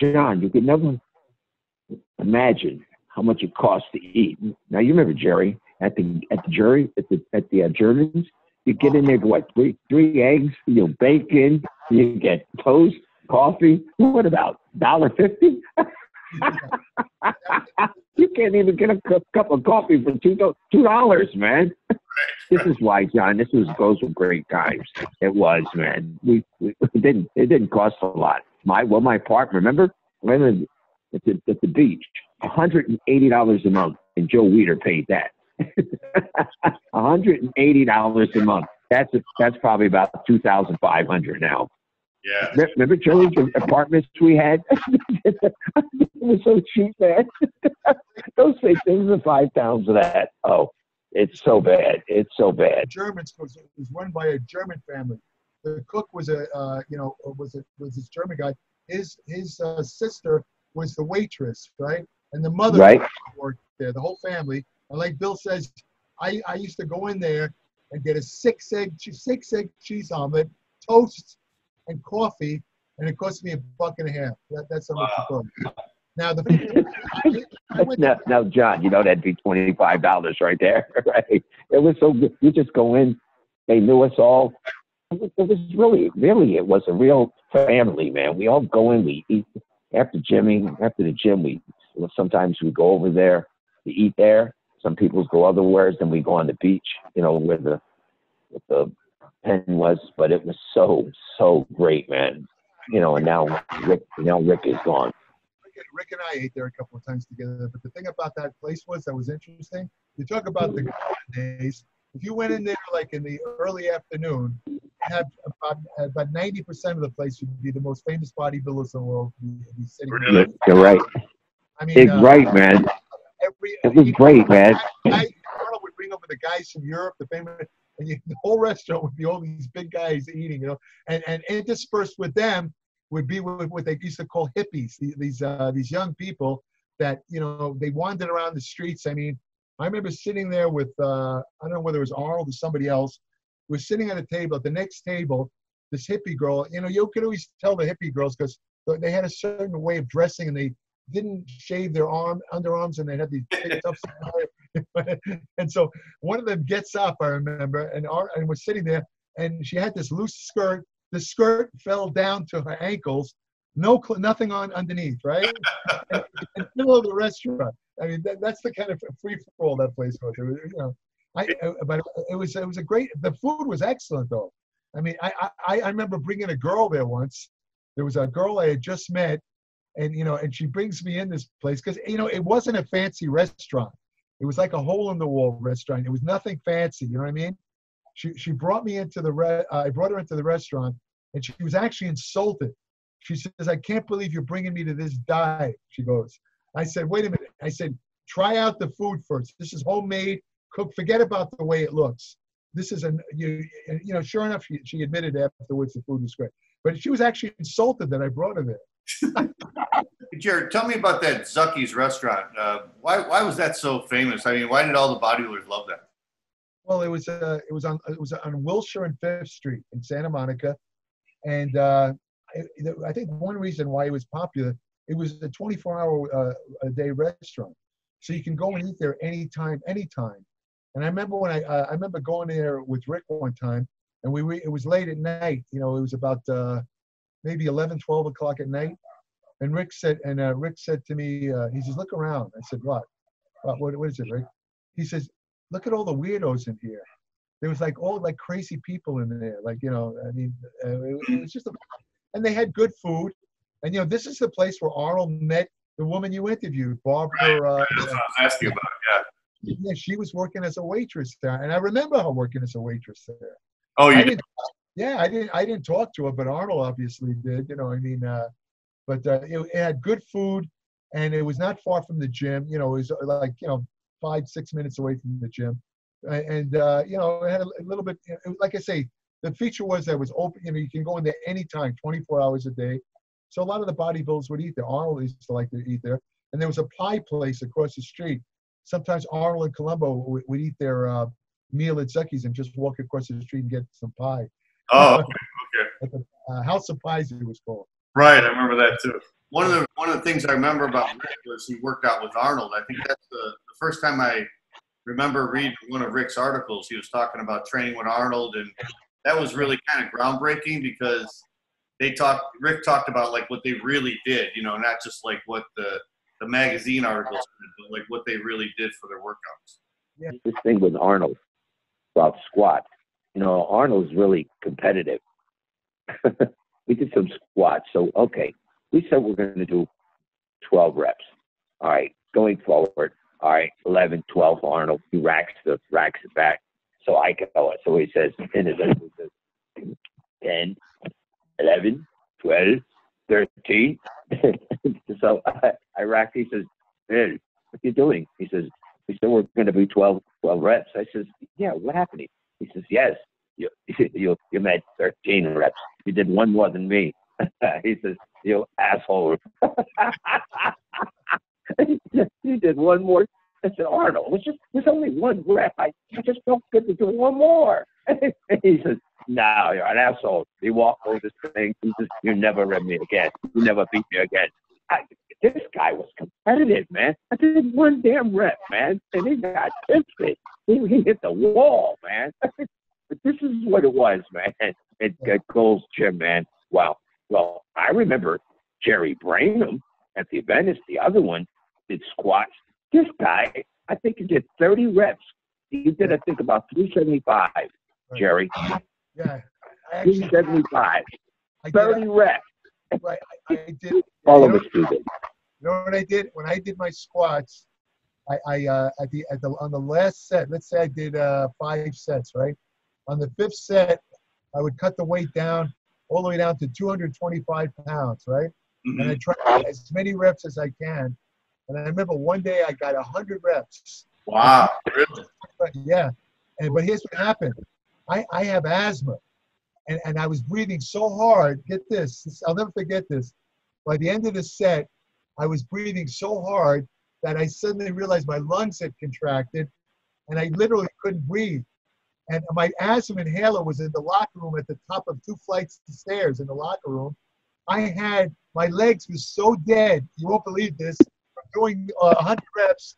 John, you could never imagine how much it costs to eat. Now you remember Jerry at the Germans. You get in there, what, three eggs, you know, bacon, you get toast, coffee. What about $1.50? You can't even get a cup of coffee for $2, man. This is why, John. Those were great times. It was, man. It didn't cost a lot. My partner, remember? At the beach, $180 a month, and Joe Weider paid that. $180 a month. That's probably about $2,500 now. Yeah. Remember Joey's apartments we had? It was so cheap, man. Those things are 5 pounds of that. Oh, it's so bad. It's so bad. Germans was run by a German family. The cook was was this German guy. His sister was the waitress, right? And the mother worked there. The whole family. And like Bill says, I used to go in there and get a 6-egg cheese omelet, toast, and coffee, and it cost me $1.50. That's how much it cost. Now now, John, you know that'd be $25 right there, right? It was so good. You just go in. They knew us all. It was really, it was a real family, man. We all go in. We eat after the gym. Sometimes we go over there to eat there. Some people go otherwhere. Then we go on the beach, you know, with the pen was, but it was so great, man. You know, and now Rick is gone. Rick and I ate there a couple of times together. But the thing about that place that was interesting. You talk about the golden days. If you went in there like in the early afternoon, have about 90% of the place would be the most famous bodybuilders in the world. Be sitting Really? You're right. I mean, it's right, man. It was great, man. Arnold would bring over the guys from Europe, the famous, and the whole restaurant would be all these big guys eating, you know, and interspersed with them would be what they used to call hippies, these young people that, you know, they wandered around the streets. I mean, I remember sitting there with, I don't know whether it was Arnold or somebody else, was sitting at a table. At the next table, this hippie girl, you know, you could always tell the hippie girls because they had a certain way of dressing and they didn't shave their underarms and they had these big tufts. And so one of them gets up, I remember, and was sitting there and she had this loose skirt. The skirt fell down to her ankles, nothing on underneath, right? In the middle of the restaurant. I mean, that's the kind of free for all that place was. It was, you know, but it was a great. The food was excellent, though. I mean, I remember bringing a girl there once. There was a girl I had just met, and you know, and she brings me in this place because you know it wasn't a fancy restaurant. It was like a hole in the wall restaurant. It was nothing fancy. You know what I mean? She brought me into I brought her into the restaurant, and she was actually insulted. She says, "I can't believe you're bringing me to this diet." She goes. I said, "Wait a minute." I said, "Try out the food first. This is homemade, cooked. Forget about the way it looks. This is you know." Sure enough, she admitted afterwards the food was great, but she was actually insulted that I brought her there. Jared, tell me about that Zucky's restaurant. Why was that so famous? I mean, why did all the bodybuilders love that? Well, it was on Wilshire and 5th Street in Santa Monica, and I think one reason why it was popular, it was a 24-hour a day restaurant, so you can go and eat there anytime. And I remember when I remember going there with Rick one time, and it was late at night. You know, it was about maybe 11, 12 o'clock at night. And Rick said to me, he says, "Look around." I said, "What is it, Rick?" He says, "Look at all the weirdos in here." There was like all like crazy people in there. Like, you know, I mean, it was just and they had good food. And, you know, this is the place where Arnold met the woman you interviewed, Barbara. That's what I was asking about, yeah. Yeah, she was working as a waitress there. And I remember her working as a waitress there. Oh, you did? Yeah, I didn't talk to her, but Arnold obviously did. You know, I mean, but it had good food, and it was not far from the gym. You know, it was like, you know, 5-6 minutes away from the gym. And you know, it had a little bit, like I say, the feature was that it was open. You know, you can go in there anytime, 24 hours a day. So a lot of the bodybuilders would eat there. Arnold used to like to eat there. And there was a pie place across the street. Sometimes Arnold and Columbo would eat their meal at Zucky's and just walk across the street and get some pie. Oh, okay. At the House of Pies, it was called. Right, I remember that too. One of the things I remember about Rick was he worked out with Arnold. I think that's the first time I remember reading one of Rick's articles. He was talking about training with Arnold, and that was really kind of groundbreaking because Rick talked about like what they really did, you know, not just like what the magazine articles did, but like what they really did for their workouts. Yeah. This thing with Arnold about squats, you know, Arnold's really competitive. We did some squats. So, okay, we said we're going to do 12 reps. All right, going forward. All right, 11, 12, Arnold. He racks it back. So I go it. So he says, 10, 11, 12, 13. So I racked. He says, "Hey, what are you doing?" He said, "We're going to be 12 reps." I says, "Yeah, what happened?" He says, "Yes, you made 13 reps. You did one more than me." He says, "You asshole." You did one more. I said, "Arnold, there's only one rep. I just felt good to do one more." He says, "No, you're an asshole." He walked over this thing. He says, "You never rep me again. You never beat me again." This guy was competitive, man. I did one damn rep, man, and he got tipsy. He hit the wall, man. But this is what it was, man. At Gold's Gym, man. Wow. Well, I remember Jerry Brainum at the Venice, the other one, did squats. This guy, I think he did 30 reps. He did, I think, about 375, Jerry. Yeah. I actually 275. I did 30 reps. right. I did. All You of know, us do this. you know what I did? When I did my squats, on the last set, let's say I did 5 sets, right? On the 5th set, I would cut the weight down all the way down to 225 pounds, right? Mm-hmm. And I tried as many reps as I can. And I remember one day I got 100 reps. Wow. Really? Yeah. But here's what happened. I have asthma. And I was breathing so hard. Get this. I'll never forget this. By the end of the set, I was breathing so hard that I suddenly realized my lungs had contracted and I literally couldn't breathe. And my asthma inhaler was in the locker room at the top of 2 flights of stairs in the locker room. My legs were so dead. You won't believe this. From doing 100 reps,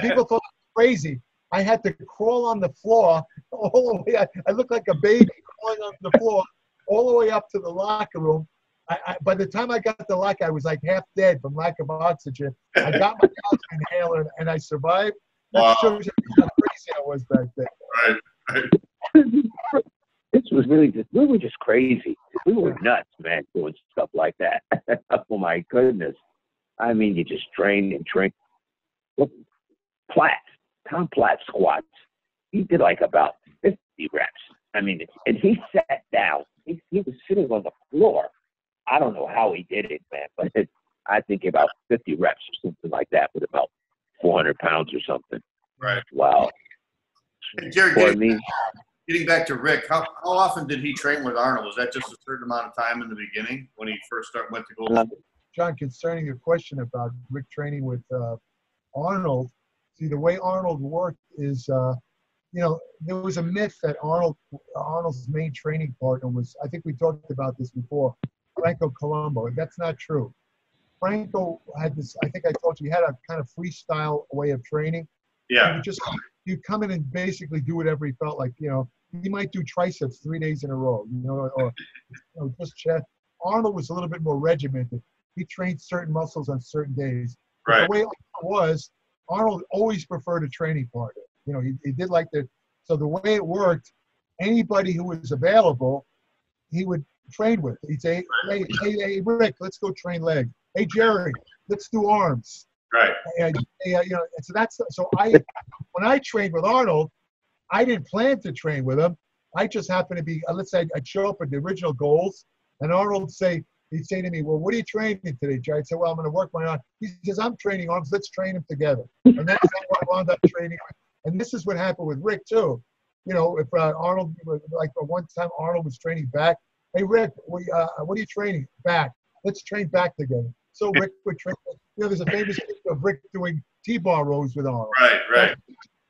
people thought I was crazy. I had to crawl on the floor all the way. I looked like a baby crawling on the floor all the way up to the locker room. By the time I got to the locker, I was like half dead from lack of oxygen. I got my oxygen inhaler and I survived. That shows you how crazy I was back then. Right. This was we were just crazy. We were nuts, man, doing stuff like that. Oh my goodness. I mean, you just train and train. Look, Tom Platt squats. He did like about 50 reps. I mean, and he sat down. He was sitting on the floor. I don't know how he did it, man, but I think about 50 reps or something like that with about 400 pounds or something. Right. Wow. Hey, Jerry, getting back to Rick, how often did he train with Arnold? Was that just a certain amount of time in the beginning when he first went to Gold? John, concerning your question about Rick training with Arnold, see, the way Arnold worked is, there was a myth that Arnold's main training partner was, I think we talked about this before, Franco Colombo. That's not true. Franco had this, I think I told you, he had a kind of freestyle way of training. Yeah. You'd come in and basically do whatever he felt like, he might do triceps 3 days in a row, or just chest. Arnold was a little bit more regimented. He trained certain muscles on certain days. Right. The way Arnold always preferred a training partner. He did like that. So the way it worked, anybody who was available, he would train with. He'd say, hey, Rick, let's go train legs. Hey, Jerry, let's do arms. Right. When I trained with Arnold, I didn't plan to train with him. I just happened to be, let's say I'd show up with the original goals, and Arnold he'd say to me, well, what are you training today, Jerry? I'd say, well, I'm going to work my arms. He says, I'm training arms. Let's train them together. And that's how I wound up training. And this is what happened with Rick, too. If Arnold, like one time Arnold was training back. Hey, Rick, what are you training? Back. Let's train back together. So Rick would train. There's a famous picture of Rick doing T-bar rows with Arnold. Right.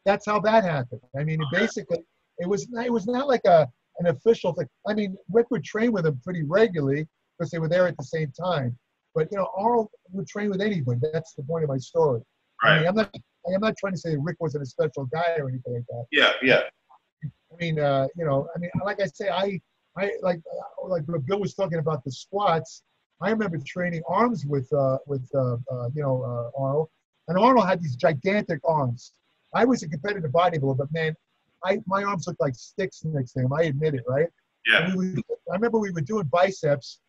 That's how that happened. I mean, it was not like an official thing. I mean, Rick would train with him pretty regularly because they were there at the same time. But Arnold would train with anybody. That's the point of my story. Right. I mean, I'm not trying to say Rick wasn't a special guy or anything like that. Yeah. I mean, like I say, I like what Bill was talking about the squats. I remember training arms with Arnold, and Arnold had these gigantic arms. I was a competitive bodybuilder, but man, my arms looked like sticks next to him. I admit it, right? Yeah. I remember we were doing biceps,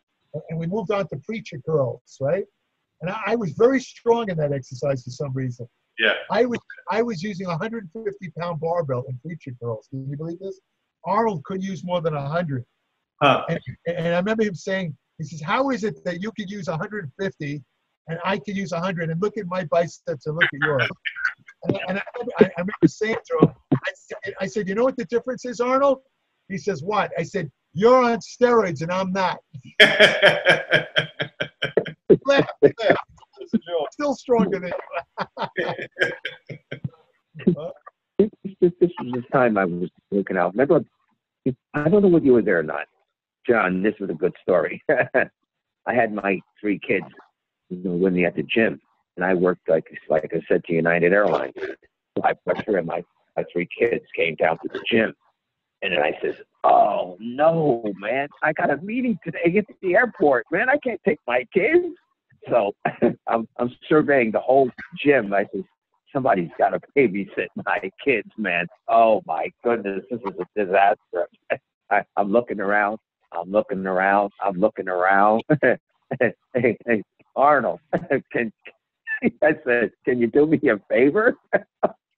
and we moved on to preacher curls, right? And I was very strong in that exercise for some reason. Yeah. I was using a 150-pound barbell in preacher curls. Can you believe this? Arnold couldn't use more than 100. Huh. And I remember him saying, he says, how is it that you could use 150 and I could use 100? And look at my biceps and look at yours. And I remember saying to him, I said, you know what the difference is, Arnold? He says, what? I said, you're on steroids and I'm not. Laugh. Still stronger than you. This was the time I was working out. Remember, I don't know whether you were there or not. John, this was a good story. I had my 3 kids with me at the gym, and I worked, like I said, to United Airlines. So I put her and my 3 kids came down to the gym. And then I says, oh, no, man, I got a meeting today at the airport. Man, I can't take my kids. So I'm surveying the whole gym. I says, somebody's got to babysit my kids, man. Oh, my goodness, this is a disaster. I'm looking around. I'm looking around. Hey, Arnold, I said, can you do me a favor?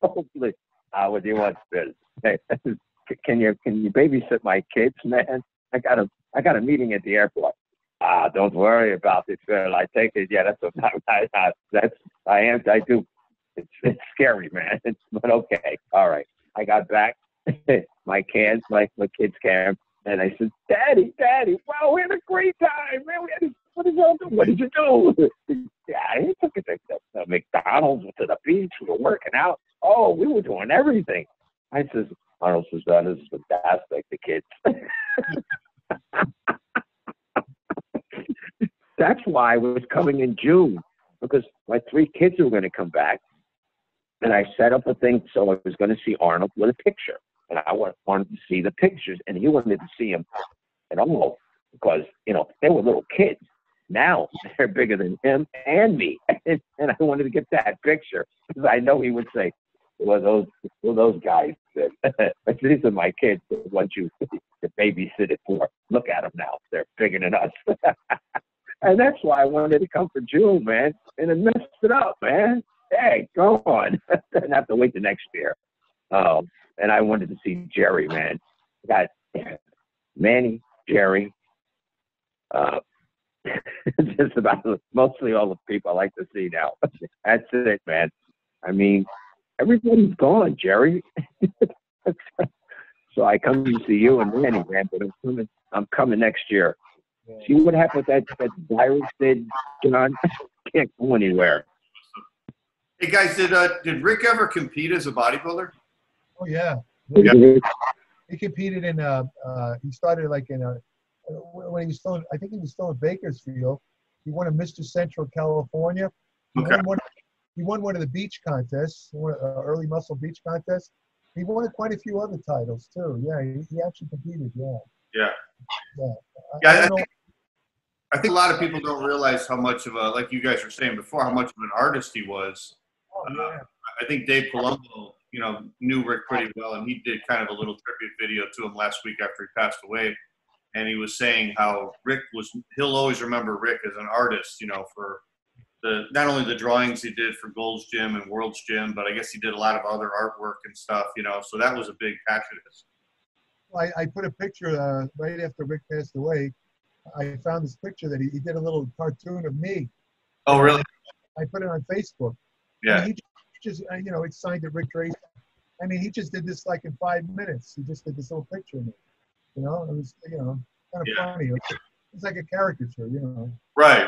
Hopefully, what do you want, Fizz? Hey, can you babysit my kids, man? I got a meeting at the airport. Don't worry about it, Phil. I take it. Yeah, that's what I do. It's scary, man. But okay, all right. I got back. my kids came, and I said, Daddy, wow, we had a great time, man. What did you do? Yeah, he took us to McDonald's, to the beach. We were working out. Oh, we were doing everything. I says, Arnold says, that is fantastic, the kids. That's why I was coming in June, because my 3 kids were going to come back. And I set up a thing so I was going to see Arnold with a picture. And I wanted to see the pictures, and he wanted to see them at all because, they were little kids. Now they're bigger than him and me. And I wanted to get that picture because I know he would say, well, those guys, these are my kids. The ones you babysit it for. Look at them now. They're bigger than us. And that's why I wanted to come for June, man. And it messed it up, man. Hey, go on. Didn't have to wait the next year. And I wanted to see Jerry, man. Got Manny, Jerry, just about mostly all the people I like to see now. That's it, man. I mean, everybody's gone, Jerry. So I come to see you and Manny, man, but I'm coming next year. See what happened with that virus did, John? Can't go anywhere. Hey guys, did Rick ever compete as a bodybuilder? Oh yeah. He competed in he started like in when he was still, I think he was still in Bakersfield. He won a Mr. Central California. He won one of the beach contests, early muscle beach contests. He won quite a few other titles too. Yeah, he actually competed. Yeah. I think a lot of people don't realize how much of like you guys were saying before, how much of an artist he was. I think Dave Palumbo, knew Rick pretty well, and he did kind of a little tribute video to him last week after he passed away. And he was saying how he'll always remember Rick as an artist, for not only the drawings he did for Gold's Gym and World's Gym, but I guess he did a lot of other artwork and stuff, so that was a big passion of his. Well, I put a picture right after Rick passed away. I found this picture that he did a little cartoon of me. Oh, really? I put it on Facebook. Yeah. And he just, it's signed to Ric Drasin. I mean, he just did this like in 5 minutes. He just did this little picture of me. It was, kind of funny. It's like a caricature, Right. I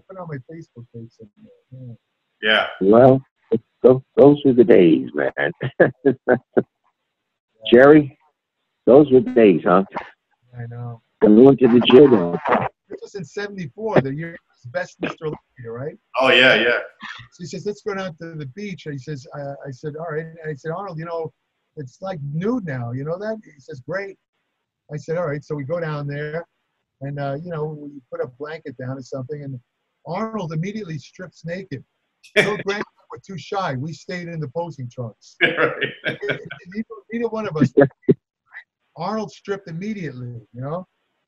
put it on my Facebook page somewhere. Yeah. Well, those were the days, man. Jerry, those were the days, huh? I know. Going to the gym. This was in '74, the year's best Mr. Olympia, right? Oh, yeah. So he says, let's go down to the beach. And he says, I said, all right. And I said, Arnold, it's like nude now. You know that? He says, great. I said, all right. So we go down there, and, we put a blanket down or something, and Arnold immediately strips naked. No Grant were too shy. We stayed in the posing trunks. Right. Neither one of us. Arnold stripped immediately,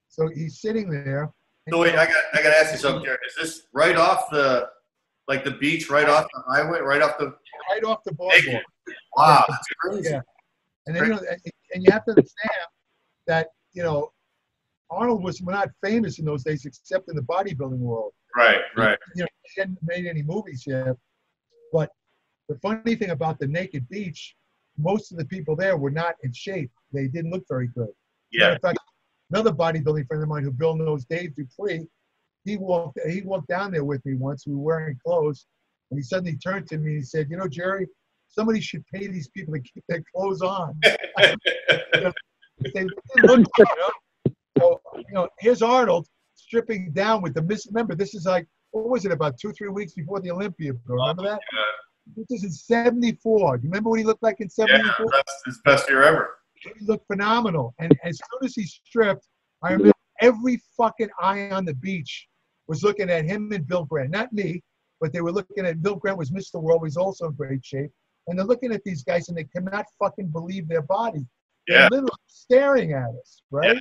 So he's sitting there. So wait, I got to ask you something, Jared. Is this right off the beach, right off the highway, right off the boardwalk? Wow, that's crazy. Yeah. And then, and you have to understand that, Arnold was not famous in those days except in the bodybuilding world. Right. He hadn't made any movies yet. But the funny thing about the naked beach, most of the people there were not in shape. They didn't look very good. Yeah. In fact, another bodybuilding friend of mine who Bill knows, Dave Dupree, he walked down there with me once. We were wearing clothes, and he suddenly turned to me and he said, Jerry, somebody should pay these people to keep their clothes on. They didn't look good, So, here's Arnold stripping down with the remember, this is like, what was it, about 2-3 weeks before the Olympia? Remember that? Yeah. This is in 74. Do you remember what he looked like in 74? Yeah, that's his best year ever. He looked phenomenal. And as soon as he stripped, I remember every fucking eye on the beach was looking at him and Bill Grant. Not me, but they were looking at Bill Grant was Mr. World. He's also in great shape. And they're looking at these guys and they cannot fucking believe their body. They're literally staring at us, right?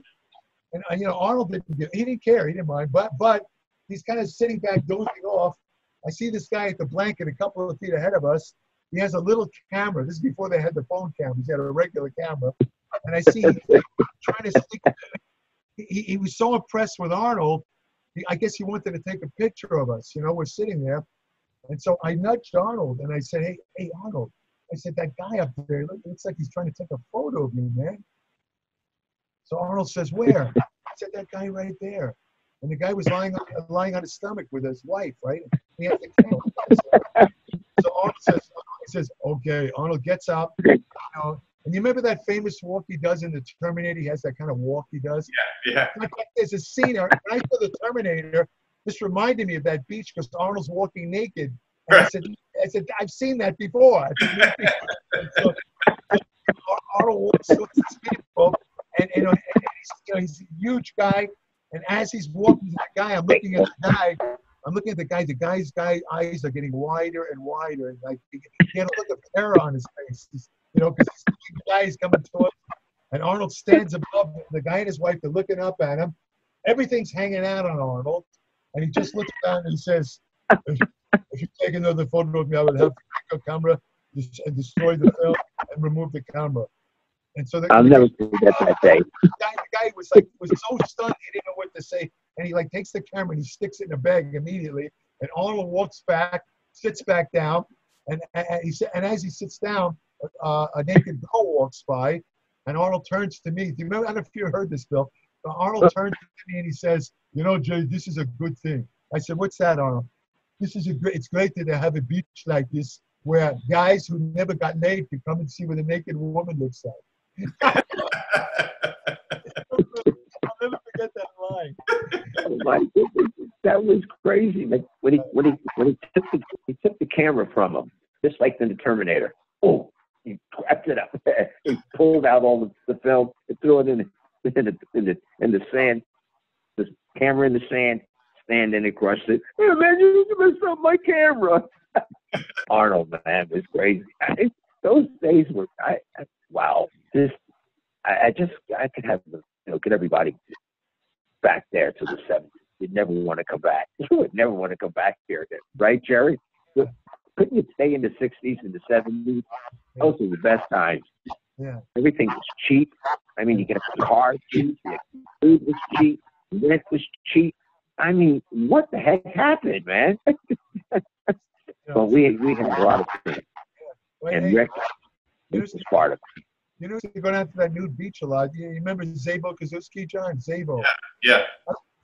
Yeah. And Arnold didn't care, he didn't mind, but he's kind of sitting back dozing off. I see this guy at the blanket a couple of feet ahead of us. He has a little camera. This is before they had the phone cameras. He had a regular camera, and I see he's trying to sneak. He was so impressed with Arnold. I guess he wanted to take a picture of us. We're sitting there, and so I nudged Arnold and I said, "Hey, Arnold." I said, "That guy up there, looks like he's trying to take a photo of you, man." So Arnold says, "Where?" I said, "That guy right there." And the guy was lying on his stomach with his wife, right? He had the camera. So Arnold says, "Okay." Arnold gets up, and you remember that famous walk he does in the Terminator? He has that kind of walk he does. Yeah. There's a scene. When I saw the Terminator, this reminded me of that beach because Arnold's walking naked. And I said, "I've seen that before." So Arnold walks with the speedboat, and he's a huge guy. And as he's walking to the guy, I'm looking at the guy. The guy's eyes are getting wider and wider. And like he had a look of terror on his face, because the guy is coming towards him. And Arnold stands above him. The guy and his wife are looking up at him. Everything's hanging out on Arnold. And he just looks down and he says, if you take another photo of me, I would have to take a camera and destroy the film and remove the camera. And so I'll never forget that day. The guy was so stunned he didn't know what to say, and he takes the camera and he sticks it in a bag immediately. And Arnold walks back, sits back down, and as he sits down, a naked girl walks by, and Arnold turns to me. Do you remember? I don't know if you heard this, Bill. But Arnold turns to me and he says, "Jay, this is a good thing." I said, "What's that, Arnold?" It's great that they have a beach like this where guys who never got laid can come and see what a naked woman looks like. I'll never forget that line. Oh my goodness, that was crazy. Like when he took the camera from him, just like in the Terminator. Oh, he wrapped it up. He pulled out all the film and threw it in the sand. The camera in the sand, and it crushed it. Hey man, you messed up my camera. Arnold, man, was crazy. Those days were wow. I could have get everybody back there to the 70s. You'd never want to come back. You would never want to come back here, right, Jerry? Couldn't you stay in the 60s and the 70s? Those were the best times. Yeah. Everything was cheap. I mean, you get a car cheap, food was cheap, rent was cheap. I mean, what the heck happened, man? Well, we had a lot of things. And Ric was part of it. You go down to that nude beach a lot. You remember Zabo Kazuski, John? Zabo. Yeah.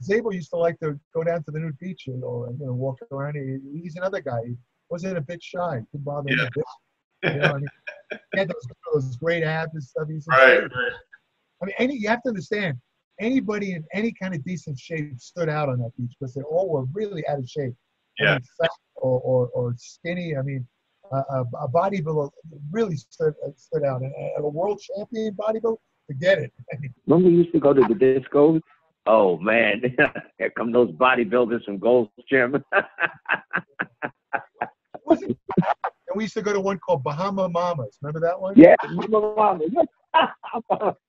Zabo used to like to go down to the nude beach or walk around. He's another guy. He wasn't a bit shy. Couldn't bother him a bit. He had those great abs and stuff. Right. I mean, you have to understand, anybody in any kind of decent shape stood out on that beach because they all were really out of shape. Yeah. I mean, fat or skinny. I mean, a bodybuilder really stood out. And a world champion bodybuilder, forget it. When we used to go to the discos, oh man, here come those bodybuilders from Gold's Gym. And we used to go to one called Bahama Mamas. Remember that one? Yeah, Bahama Mamas.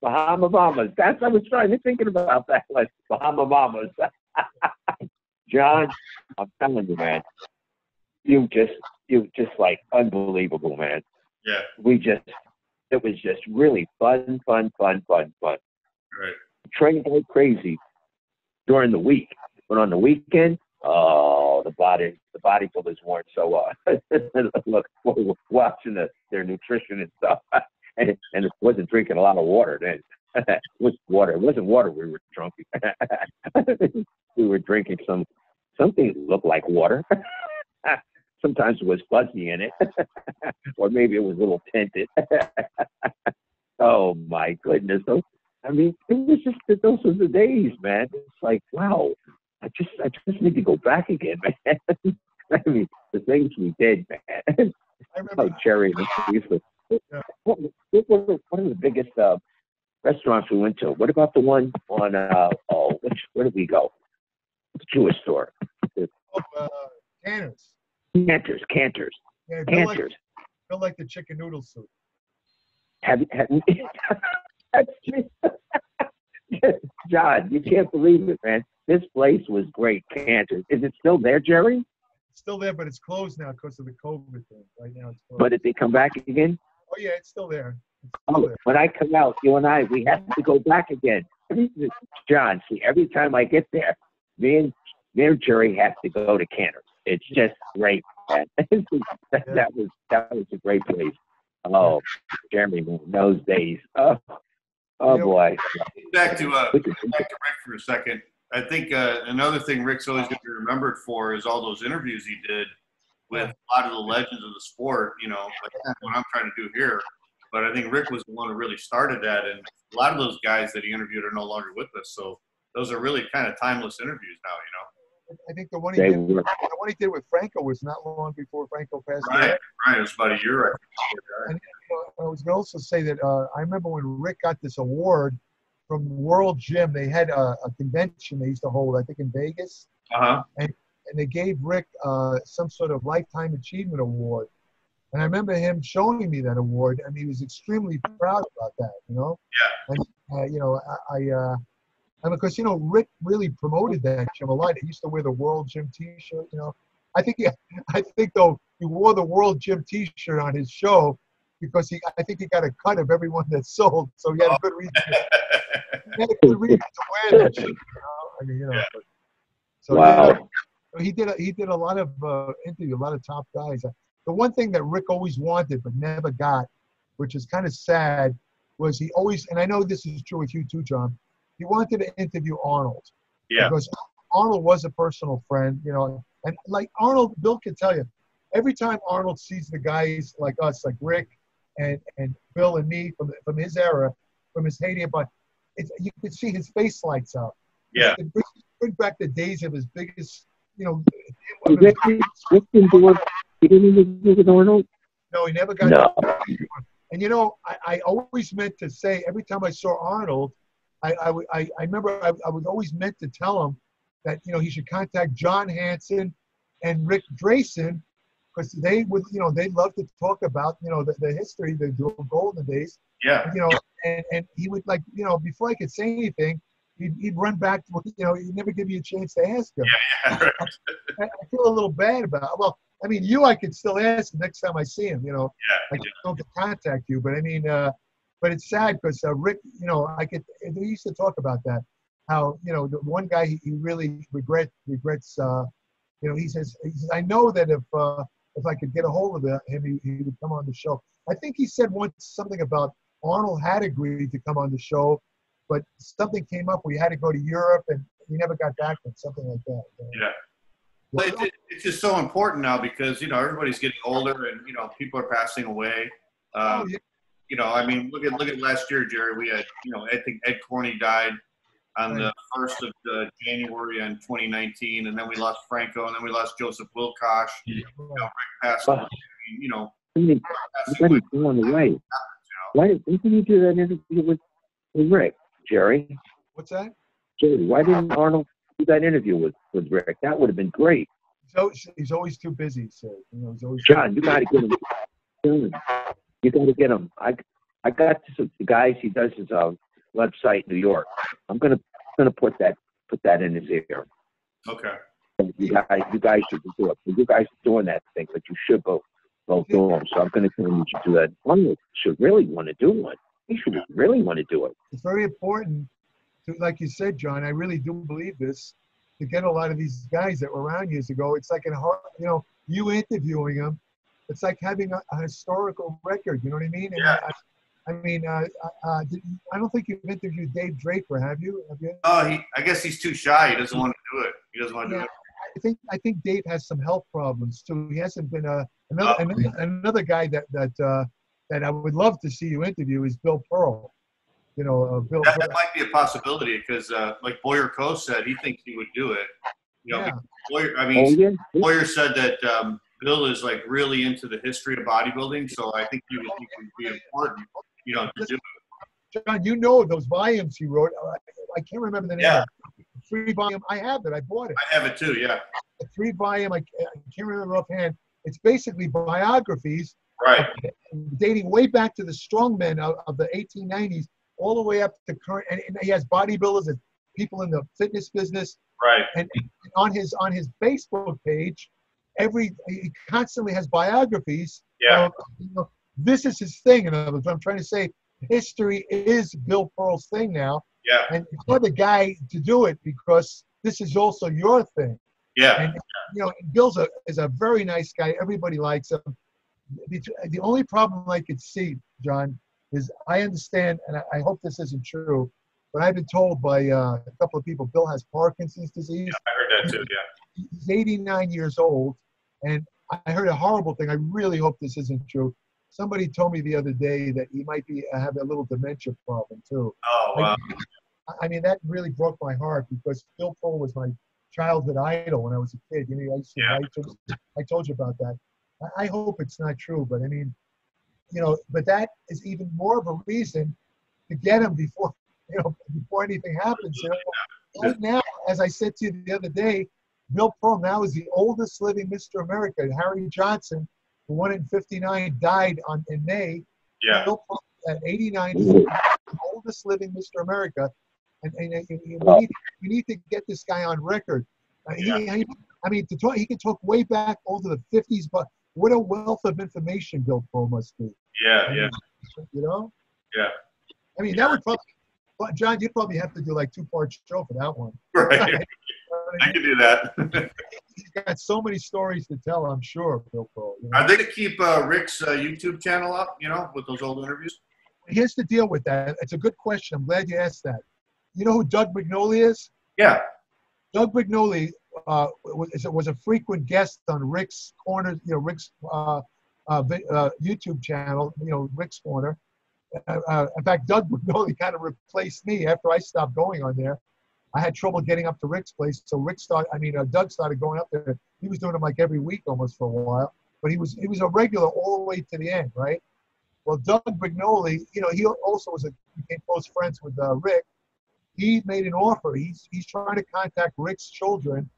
Bahama Mamas. I was thinking about that one. Bahama Mamas. John, I'm telling you, man, you just like unbelievable, man. Yeah. It was just really fun. Right. Trained like crazy during the week, but on the weekend, the bodybuilders weren't so look, watching their nutrition and stuff, and it wasn't drinking a lot of water then. It was water. It wasn't water we were drinking. We were drinking something that looked like water. Sometimes it was fuzzy in it, or maybe it was a little tinted. Oh my goodness! I mean, it was just those were the days, man. It's like, wow, I just need to go back again, man. I mean, the things we did, man. I remember Cherry. What are the biggest restaurants we went to? What about the one on where did we go? The Jewish store. Cantors. Cantors. Yeah, Cantors. Feel like the chicken noodle soup. Have John, you can't believe it, man. This place was great. Kansas. Is it still there, Jerry? It's still there, but it's closed now because of the COVID thing. Right now it's closed. But did they come back again? Oh, yeah, it's still there. It's still there. When I come out, you and I, we have to go back again. John, see, every time I get there, me and Jerry have to go to Canada. It's just great, man. that was a great place. Oh, Jeremy, man, those days. Oh boy. Back to Rick for a second. I think another thing Rick's always going to be remembered for is all those interviews he did with a lot of the legends of the sport, you know, like that's what I'm trying to do here. But I think Rick was the one who really started that, and a lot of those guys that he interviewed are no longer with us. So those are really kind of timeless interviews now, you know. I think the one he did with Franco was not long before Franco passed away. Right. It was about a year, I think. And I was going to also say that I remember when Rick got this award from World Gym. They had a convention they used to hold, I think, in Vegas. And they gave Rick some sort of Lifetime Achievement Award. And I remember him showing me that award, and he was extremely proud about that, you know? Yeah. And, you know, and because, you know, Rick really promoted that gym a lot. He used to wear the World Gym T-shirt, you know. I think though, he wore the World Gym T-shirt on his show because I think he got a cut of everyone that sold, so he had a good reason. He had a good reason to wear that shit, you know. I mean, you know. But, so wow. Yeah, he did a lot of interviews, a lot of top guys. The one thing that Rick always wanted but never got, which is kind of sad, was he always, and I know this is true with you too, John, he wanted to interview Arnold. Yeah. Because Arnold was a personal friend, you know, and like Arnold, Bill can tell you, every time Arnold sees the guys like us, like Rick and Bill and me from his era, from his heyday, but you can see his face lights up. Yeah. It brings back the days of his biggest, you know. He didn't even do with Arnold? No, he never got. No. And you know, I always meant to say every time I saw Arnold, I remember I was always meant to tell him that, you know, he should contact John Hansen and Ric Drasin, because they would, you know, they'd love to talk about, you know, the history, the golden days. Yeah. You know, and he would, like, you know, before I could say anything, he'd run back to, you know, he'd never give me a chance to ask him. Yeah, right. I feel a little bad about it. Well, I mean, I could still ask him next time I see him, you know. Yeah. I don't have to contact you, but I mean, but it's sad because Rick, you know, we used to talk about that, how, you know, the one guy he really regrets, you know, he says, I know that if I could get a hold of him, he would come on the show. I think he said once something about Arnold had agreed to come on the show, but something came up where he had to go to Europe and he never got back with something like that. You know? Yeah. Well, it's just so important now because, you know, everybody's getting older and, you know, people are passing away. You know, I mean, look at last year, Jerry. We had, you know, I think Ed Corney died on the 1st of January in 2019, and then we lost Franco, and then we lost Joseph Wilcox. You know, Rick passed away. You know, everybody's going away. Why didn't you do that interview with Rick, Jerry? What's that? Jerry, why didn't Arnold do that interview with Rick? That would have been great. He's always too busy, so, you know, he's always. John, you got to get him. You got to get him. I got the guys. He does his website in New York. I'm gonna put that in his ear. Okay. You guys should do it. You guys are doing that thing, but you should both do them. So I'm gonna tell him you should do that. Arnold should really want to do one. He should really want to do it. It's very important to, like you said, John. I really do believe this. To get a lot of these guys that were around years ago, it's like you know, you interviewing them. It's like having a historical record. You know what I mean? Yeah. And I don't think you've interviewed Dave Draper, have you? Oh, I guess he's too shy. He doesn't want to do it. He doesn't want to do it. I think Dave has some health problems too. He hasn't been another guy that I would love to see you interview is Bill Pearl. You know, Bill. That might be a possibility because, like Boyer Coe said, he thinks he would do it. You know, Boyer said that Bill is like really into the history of bodybuilding, so I think he would be important, you know, to do it. John, you know those volumes he wrote. I can't remember the name. Yeah. 3-volume. I have it. I bought it. I have it too. Yeah. A 3-volume. I can't remember offhand. It's basically biographies. Right. Dating way back to the strongmen of the 1890s all the way up to current, and he has bodybuilders and people in the fitness business. Right. And on his Facebook page, he constantly has biographies. Yeah. This is his thing. In other words, I'm trying to say, history is Bill Pearl's thing now. Yeah. And you're the guy to do it because this is also your thing. Yeah. And Bill's is a very nice guy. Everybody likes him. The only problem I could see, John, is I understand, and I hope this isn't true, but I've been told by a couple of people, Bill has Parkinson's disease. Yeah, I heard that too, yeah. He's 89 years old, and I heard a horrible thing. I really hope this isn't true. Somebody told me the other day that he might have a little dementia problem, too. Oh, wow. I mean, that really broke my heart because Bill Pearl was my childhood idol when I was a kid. I used to write to him. I told you about that. I hope it's not true, but I mean, but that is even more of a reason to get him before anything happens. Right now, as I said to you the other day, Bill Pearl now is the oldest living Mr. America. Harry Johnson, who won in '59, died in May. Yeah. Bill Pearl at 89 is the oldest living Mr. America. And we need to get this guy on record. He can talk way back over the 50s, but what a wealth of information Bill Pearl must be. Yeah. Yeah. I mean, that would probably, John, you'd probably have to do like 2-part show for that one. Right. I can do that. He's got so many stories to tell, I'm sure, Bill Pearl. Are they to keep Rick's YouTube channel up, with those old interviews? Here's the deal with that. It's a good question. I'm glad you asked that. You know who Doug Magnoli is? Yeah. Doug Magnoli was a frequent guest on Rick's Corner, Rick's YouTube channel, Rick's Corner. In fact, Doug Magnoli kind of replaced me after I stopped going on there. I had trouble getting up to Rick's place, so Doug started going up there. He was doing them like every week almost for a while, but he was a regular all the way to the end, right? Well, Doug Magnoli, he also became close friends with Rick. He made an offer. He's trying to contact Rick's children.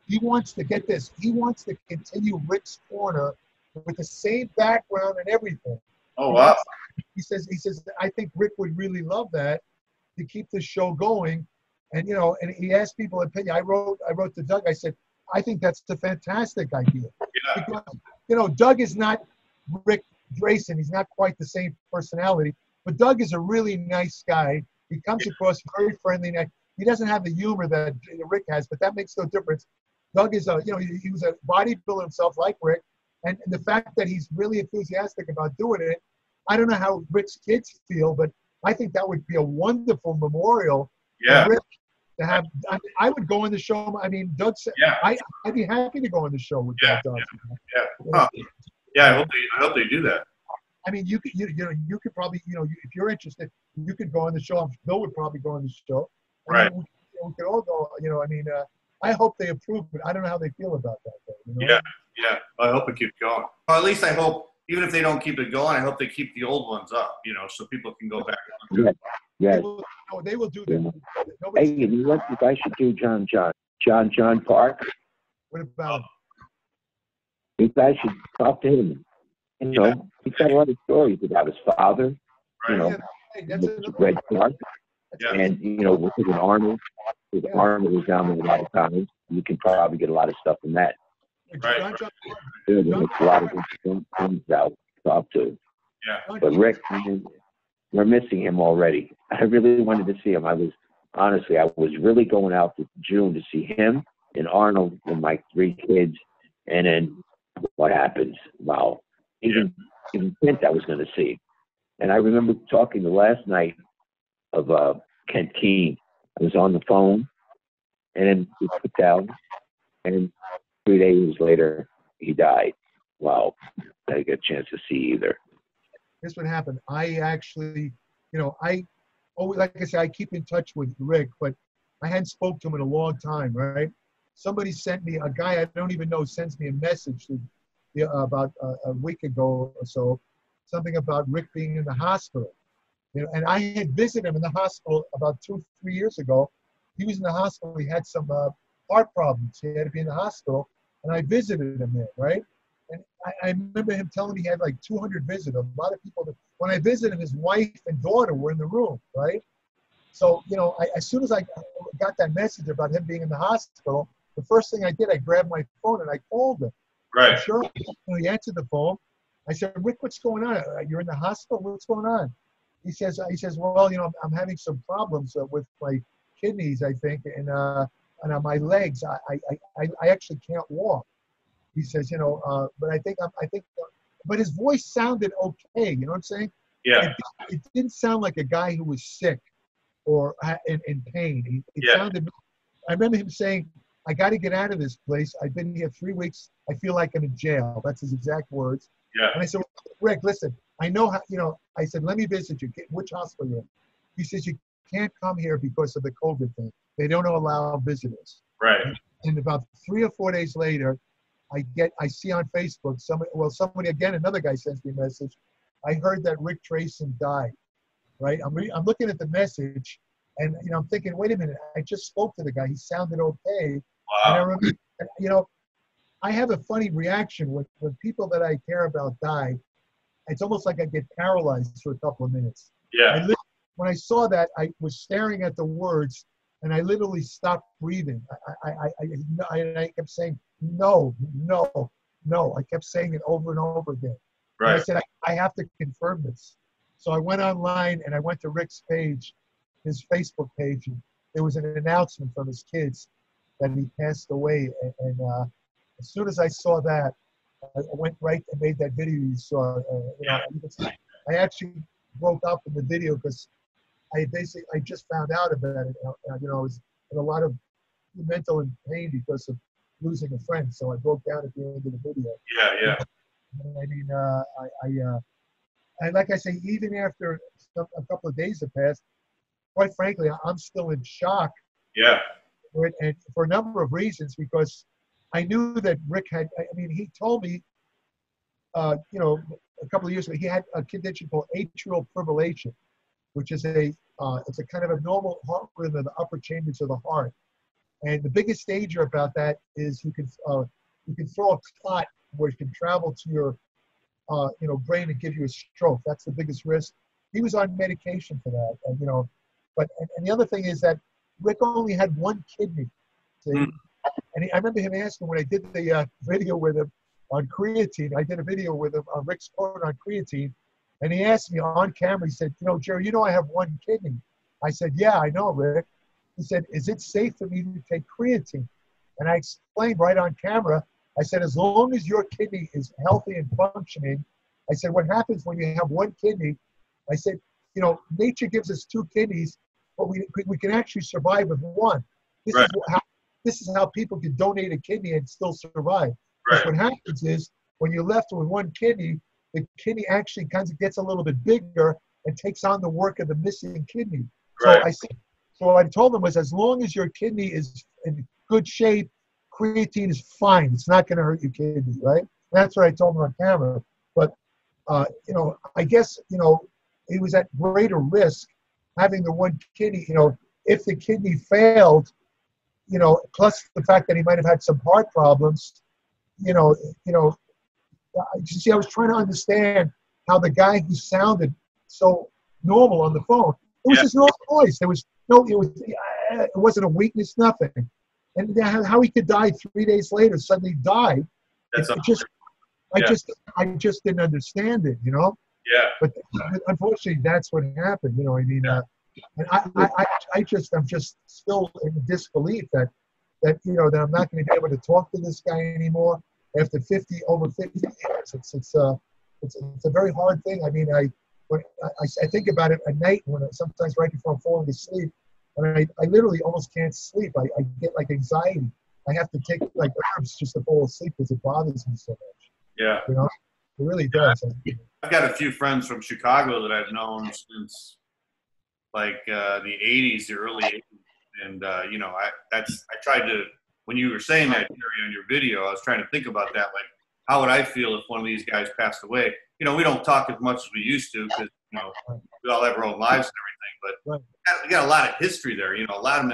He wants to get this. He wants to continue Rick's Corner with the same background and everything. Oh, wow. He says, I think Rick would really love that to keep the show going. And, and he asked people's opinion. I wrote to Doug, I said, I think that's a fantastic idea. Yeah. Because, Doug is not Ric Drasin. He's not quite the same personality. But Doug is a really nice guy. He comes across very friendly. He doesn't have the humor that Rick has, but that makes no difference. Doug is he was a bodybuilder himself like Rick. And the fact that he's really enthusiastic about doing it, I don't know how Rick's kids feel, but I think that would be a wonderful memorial for Rick to have. I would go on the show. I mean, Doug said, I'd be happy to go on the show with Doug. Yeah, I hope they do that. I mean, you could probably, if you're interested, you could go on the show. Bill would probably go on the show. Right. We could all go, I hope they approve it. I don't know how they feel about that, though. Yeah. I hope it keeps going. Or at least I hope, even if they don't keep it going, I hope they keep the old ones up, so people can go back. Yeah. They will do that. Hey, you know what you guys should do, John Park? What about him? You guys should talk to him. He's got a lot of stories about his father, Right. Red Park, Yeah. and, working with Arnold. Because Arnold was down there a lot of times. You can probably get a lot of stuff from that. Right. There's a lot of good things out to talk to. Yeah. But Rick, we're missing him already. I really wanted to see him. I was really going out to June to see him and Arnold and my 3 kids. And then what happens? Wow. Even Kent I was going to see. And I remember talking the last night of Kent Keene. I was on the phone, and then we put down, and 3 days later, he died. Wow. I didn't get a chance to see either. Here's what happened. I actually, like I said, I keep in touch with Rick, but I hadn't spoke to him in a long time, right? Somebody sent me, a guy I don't even know sends me a message about a week ago or so, something about Rick being in the hospital. And I had visited him in the hospital about 2-3 years ago. He was in the hospital. He had some heart problems. He had to be in the hospital. And I visited him there, right? And I remember him telling me he had like 200 visitors. A lot of people. When I visited him, his wife and daughter were in the room, right? So, as soon as I got that message about him being in the hospital, the first thing I did, I grabbed my phone and I called him. Right. Sure. He answered the phone. I said, Rick, what's going on? You're in the hospital? What's going on? He says, well, I'm having some problems with my kidneys, I think, and on my legs. I actually can't walk. He says, but I think, but his voice sounded okay. You know what I'm saying? Yeah. It didn't sound like a guy who was sick or in pain. It sounded, I remember him saying, I got to get out of this place. I've been here 3 weeks. I feel like I'm in jail. That's his exact words. Yeah. And I said, Rick, listen, I know how, I said, let me visit you. Which hospital you're in? He says, you can't come here because of the COVID thing. They don't allow visitors. Right. And about 3 or 4 days later, I see on Facebook, somebody again, another guy sends me a message. I heard that Ric Drasin died, right? I'm looking at the message, and I'm thinking, wait a minute, I just spoke to the guy. He sounded okay. Wow. And I remember, I have a funny reaction when people that I care about die. It's almost like I get paralyzed for a couple of minutes. Yeah. When I saw that, I was staring at the words, and I literally stopped breathing. I kept saying, no. I kept saying it over and over again. Right. And I said, I have to confirm this. So I went online and I went to Rick's page, his Facebook page, and there was an announcement from his kids that he passed away. And as soon as I saw that, I went right and made that video you saw. I actually broke up in the video because I just found out about it. I was in a lot of mental pain because of losing a friend, so I broke down at the end of the video. Yeah. I mean, and like I say, even after a couple of days have passed, quite frankly, I'm still in shock. Yeah. And for a number of reasons, because I knew that Rick had. I mean, he told me, a couple of years ago, he had a condition called atrial fibrillation, which is it's a kind of abnormal heart rhythm in the upper chambers of the heart. And the biggest danger about that is you can throw a clot where it can travel to your brain and give you a stroke. That's the biggest risk. He was on medication for that, and and the other thing is that Rick only had one kidney. See? And I remember him asking when I did the video with him on creatine. I did a video with him on Rick's quote on creatine, and he asked me on camera. He said, Jerry, I have one kidney. I said, yeah, I know, Rick. He said, is it safe for me to take creatine? And I explained right on camera. I said, as long as your kidney is healthy and functioning, I said, what happens when you have one kidney? I said, nature gives us two kidneys, but we can actually survive with one. This is how people can donate a kidney and still survive. Right. What happens is when you're left with one kidney, the kidney actually kind of gets a little bit bigger and takes on the work of the missing kidney. Right. So what I told him was, as long as your kidney is in good shape, creatine is fine. It's not going to hurt your kidney, right? That's what I told him on camera. But, I guess, he was at greater risk having the one kidney. If the kidney failed, plus the fact that he might have had some heart problems, I was trying to understand how the guy who sounded so normal on the phone, it was his normal voice. It wasn't a weakness, nothing. And how he could die 3 days later, suddenly died. I just didn't understand it, Yeah. But unfortunately, that's what happened. And I'm just still in disbelief that I'm not going to be able to talk to this guy anymore after over 50 years. It's a very hard thing. I mean, I think about it at night sometimes right before I'm falling asleep, and I literally almost can't sleep. I get like anxiety. I have to take like herbs just to fall asleep because it bothers me so much. Yeah. It really does. I've got a few friends from Chicago that I've known since like the 80s, the early 80s. And, I tried to, when you were saying that, Jerry, on your video, I was trying to think about that. Like, how would I feel if one of these guys passed away? We don't talk as much as we used to because, we all have our own lives and everything. But we got a lot of history there, a lot of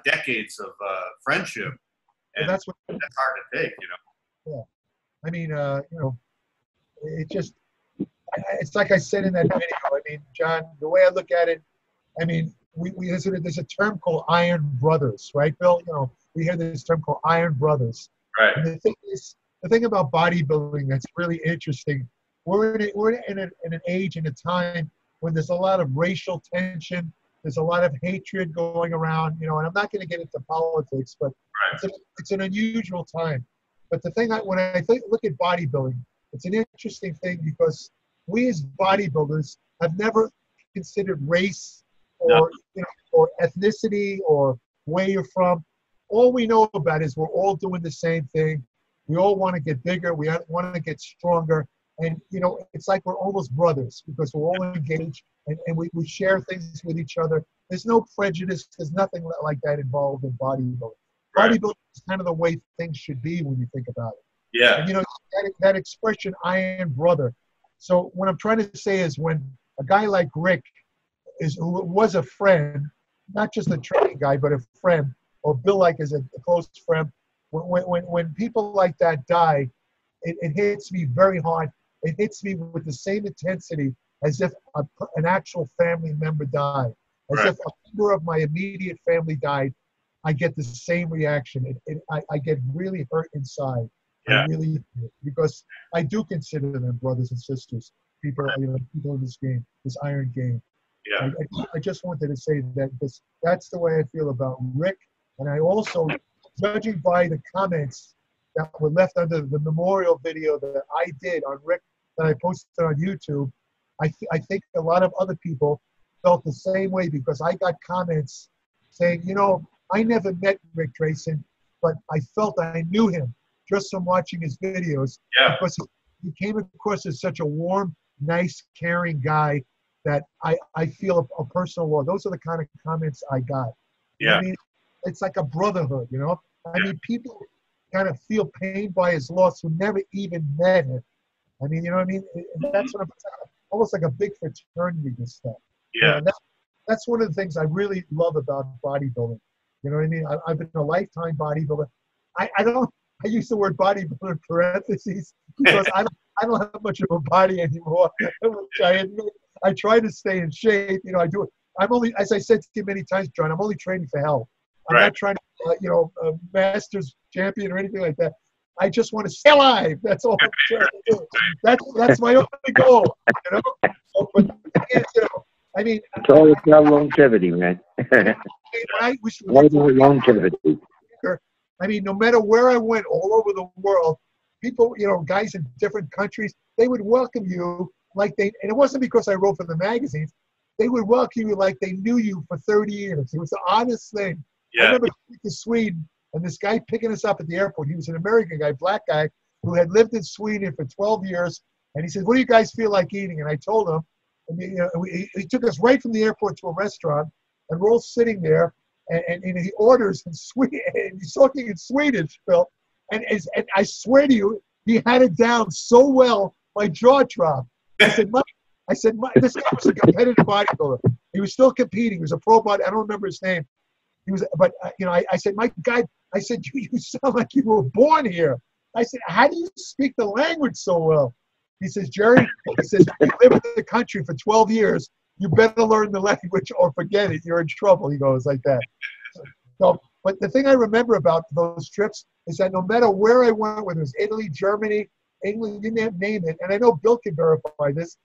decades of friendship. And that's hard to take, Yeah. I mean, it's like I said in that video. I mean, John, the way I look at it, I mean, there's a term called Iron Brothers, right, Bill? We hear this term called Iron Brothers. Right. And the thing about bodybuilding that's really interesting, we're in an age and a time when there's a lot of racial tension, there's a lot of hatred going around, and I'm not going to get into politics, but it's an unusual time. But the thing, when I look at bodybuilding, it's an interesting thing because we as bodybuilders have never considered race or ethnicity or where you're from. All we know about is we're all doing the same thing. We all want to get bigger. We want to get stronger. And, it's like we're almost brothers because we're all engaged and we share things with each other. There's no prejudice. There's nothing like that involved in bodybuilding. Right. Bodybuilding is kind of the way things should be when you think about it. Yeah. And, that expression, Iron Brother. So what I'm trying to say is when a guy like Rick who was a friend, not just a training guy, but a friend, or Bill like is a close friend, when people like that die, it hits me very hard. It hits me with the same intensity as if an actual family member died. As if a member of my immediate family died, I get the same reaction. I get really hurt inside. Yeah. Because I do consider them brothers and sisters. People in this game, this iron game. Yeah. I just wanted to say that because that's the way I feel about Rick. And I also, judging by the comments that were left under the memorial video that I did on Rick that I posted on YouTube, I think a lot of other people felt the same way because I got comments saying, I never met Ric Drasin, but I felt I knew him just from watching his videos. Yeah. Because he came across as such a warm, nice, caring guy that I feel a personal love. Those are the kind of comments I got. Yeah. I mean, it's like a brotherhood, I mean, people kind of feel pain by his loss who never even met him. I mean, you know what I mean? That's what almost like a big fraternity and stuff. Yeah. That's one of the things I really love about bodybuilding. You know what I mean? I've been a lifetime bodybuilder. I use the word bodybuilder in parentheses because I don't have much of a body anymore, which I admit. I try to stay in shape. I do it. I'm only, as I said to you many times, John, I'm only training for health. I'm not trying to, a Masters champion or anything like that. I just want to stay alive. That's all I'm trying to do. That's my only goal. But the thing is, I mean, it's all about longevity, man. Longevity. I mean, no matter where I went, all over the world, people, guys in different countries, they would welcome you and it wasn't because I wrote for the magazines. They would welcome you like they knew you for 30 years. It was the oddest thing. Yeah. I remember going to Sweden and this guy picking us up at the airport. He was an American guy, black guy, who had lived in Sweden for 12 years. And he said, "What do you guys feel like eating?" And I told him, he took us right from the airport to a restaurant, and we're all sitting there, and he orders in Swedish, and he's talking in Swedish, Phil. And I swear to you, he had it down so well, my jaw dropped. I said, this guy was a competitive bodybuilder. He was still competing. He was a pro body. I don't remember his name. He was, but I said, my guy, I said, you sound like you were born here. I said, how do you speak the language so well? He says, Jerry, he says, you live in the country for 12 years. You better learn the language or forget it. You're in trouble. He goes like that. So, but the thing I remember about those trips is that no matter where I went, whether it was Italy, Germany, England, you name it, and I know Bill can verify this,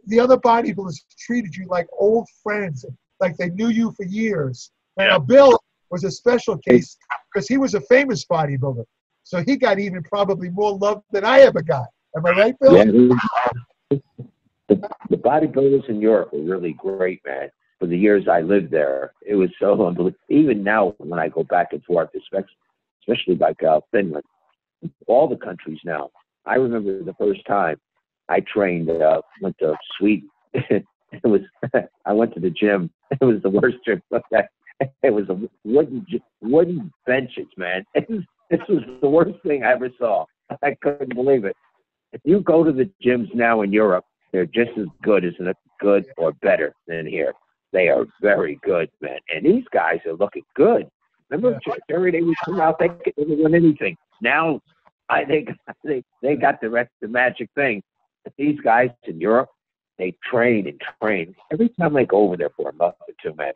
the other bodybuilders treated you like old friends, like they knew you for years. Now, Bill was a special case because he was a famous bodybuilder. So he got even probably more love than I ever got. Am I right, Bill? Yeah, the bodybuilders in Europe were really great, man. For the years I lived there, it was so unbelievable. Even now, when I go back and forth, especially like Finland, all the countries now. I remember the first time I trained, went to Sweden. I went to the gym. It was the worst gym. It was a wooden benches, man. This was the worst thing I ever saw. I couldn't believe it. If you go to the gyms now in Europe, they're just as good, isn't it? Good or better than here. They are very good, man. And these guys are looking good. Remember, Jerry, they would come out, they could win anything. Now, I think they got the magic thing. But these guys in Europe, they train and train. Every time I go over there for a month or two, man,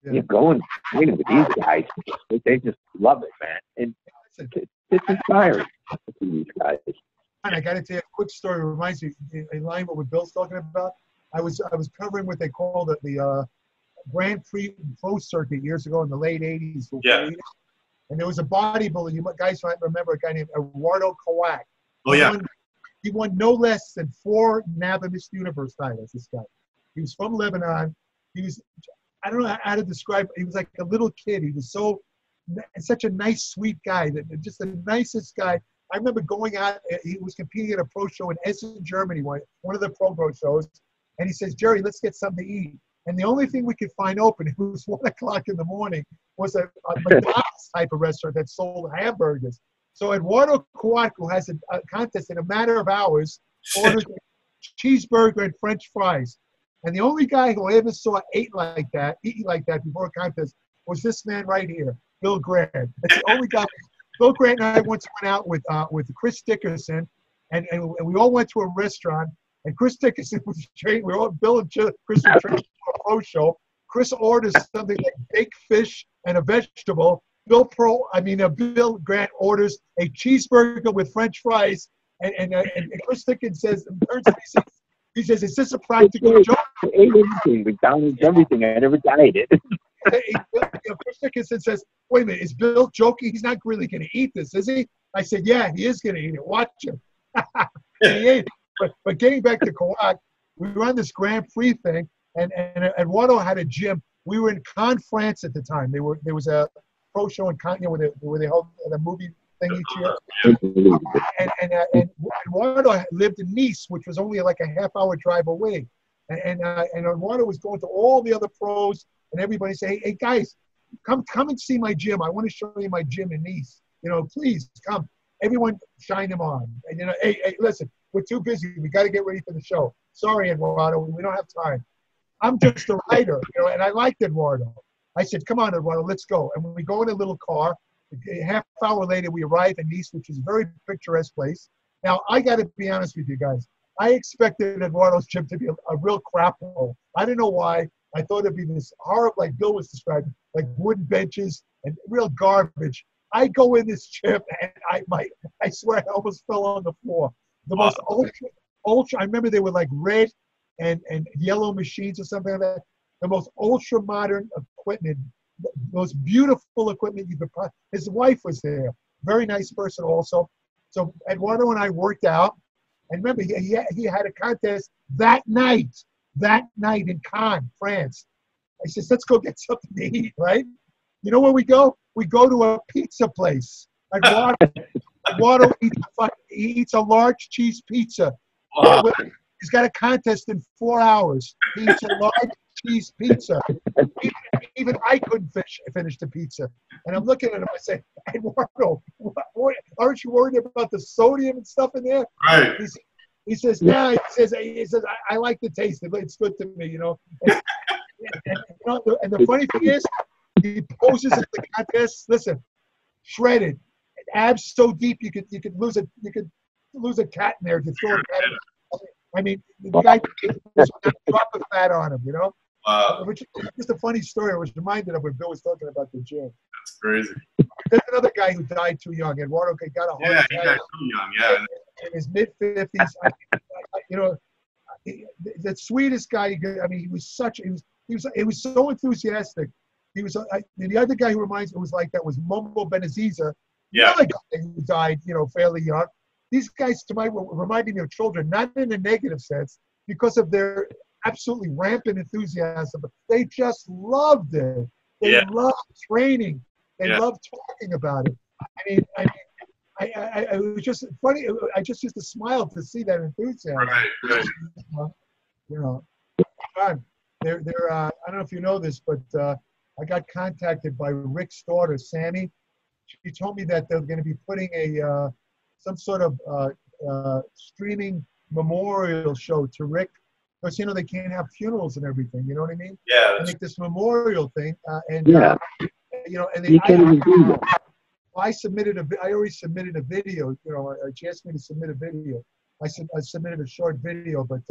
you go and training with these guys. They just love it, man. And it's inspiring to see these guys. I got to tell you a quick story. It reminds me, in line with what Bill's talking about. I was covering what they call the Grand Prix Pro Circuit years ago in the late 80s. Yeah. And there was a bodybuilder, you guys might remember, a guy named Eduardo Kawak. Oh, yeah. He won no less than 4 NABA Miss Universe titles, this guy. He was from Lebanon. He was, I don't know how to describe, he was like a little kid. He was such a nice, sweet guy, just the nicest guy. I remember going out, he was competing at a pro show in Essen, Germany, one of the pro shows. And he says, Jerry, let's get something to eat. And the only thing we could find open, it was 1 o'clock in the morning, was a McDonald's type of restaurant that sold hamburgers. So Eduardo Kawak, who has a contest in a matter of hours, orders a cheeseburger and French fries. And the only guy who I ever saw eating like that before a contest was this man right here, Bill Grant. That's the only guy. Bill Grant and I once went out with Chris Dickerson, and we all went to a restaurant. And Chris Dickerson was trained. Bill and Chris were trained for a pro show. Chris orders something like baked fish and a vegetable. Bill Grant orders a cheeseburger with French fries. And Chris Dickerson says, he says, "Is this a practical joke?" I ate everything, McDonald's, everything. I never died it. Chris Dickerson says, "Wait a minute, is Bill joking? He's not really going to eat this, is he?" I said, "Yeah, he is going to eat it. Watch him." He ate it. But getting back to Kawak, we were on this Grand Prix thing, and Eduardo had a gym. We were in Cannes, France at the time. There was a pro show in Cannes where they held the movie thing each year. And Arnold lived in Nice, which was only like a half-hour drive away. And Arnold was going to all the other pros, and everybody say, "Hey guys, come and see my gym. I want to show you my gym in Nice. Please come." Everyone shine him on. And hey, listen, we're too busy. We got to get ready for the show. Sorry, Eduardo, we don't have time. I'm just a writer, and I liked Eduardo. I said, "Come on, Eduardo, let's go." And when we go in a little car, a half hour later, we arrive in Nice, which is a very picturesque place. Now, I got to be honest with you guys. I expected Eduardo's gym to be a real crap hole. I don't know why. I thought it'd be this horrible, like Bill was describing, like wooden benches and real garbage. I go in this gym and I swear I almost fell on the floor. The most ultra. I remember they were like red and yellow machines or something like that. The most ultra modern equipment, the most beautiful equipment you could possibly. His wife was there, very nice person also. So Eduardo and I worked out, and remember he had a contest that night in Cannes, France. I said, "Let's go get something to eat," right? You know where we go? We go to a pizza place. Eduardo eats a large cheese pizza. He's got a contest in 4 hours. He eats a large cheese pizza. Even I couldn't finish the pizza. And I'm looking at him. I say, "Eduardo, aren't you worried about the sodium and stuff in there?" Right. He says, "Yeah." He says, I like the taste. It's good to me, And the funny thing is, he poses at the contest. Listen, shredded, abs so deep you could lose a cat in there if you throw a cat in. I mean, the guy was a drop of fat on him, Which is just a funny story. I was reminded of when Bill was talking about the gym. That's crazy. There's another guy who died too young. Eduardo got a heart attack. Yeah, he died too young. Yeah. In his mid-50s. The sweetest guy. I mean, he was so enthusiastic. He was the other guy who was like that was Mumbo Benaziza. Yeah. Another guy who died, fairly young. These guys reminded me of children, not in a negative sense, because of their absolutely rampant enthusiasm. They just loved it. They loved training. They loved talking about it. It was just funny. I just used to smile to see that enthusiasm. Right. God, I don't know if you know this, but I got contacted by Rick's daughter, Sammy. She told me that they're going to be putting some sort of streaming memorial show to Rick, because they can't have funerals and everything. You know what I mean? Yeah. They make this memorial thing, and you can't even do that. I already submitted a video. You know, she asked me to submit a video. I submitted a short video, but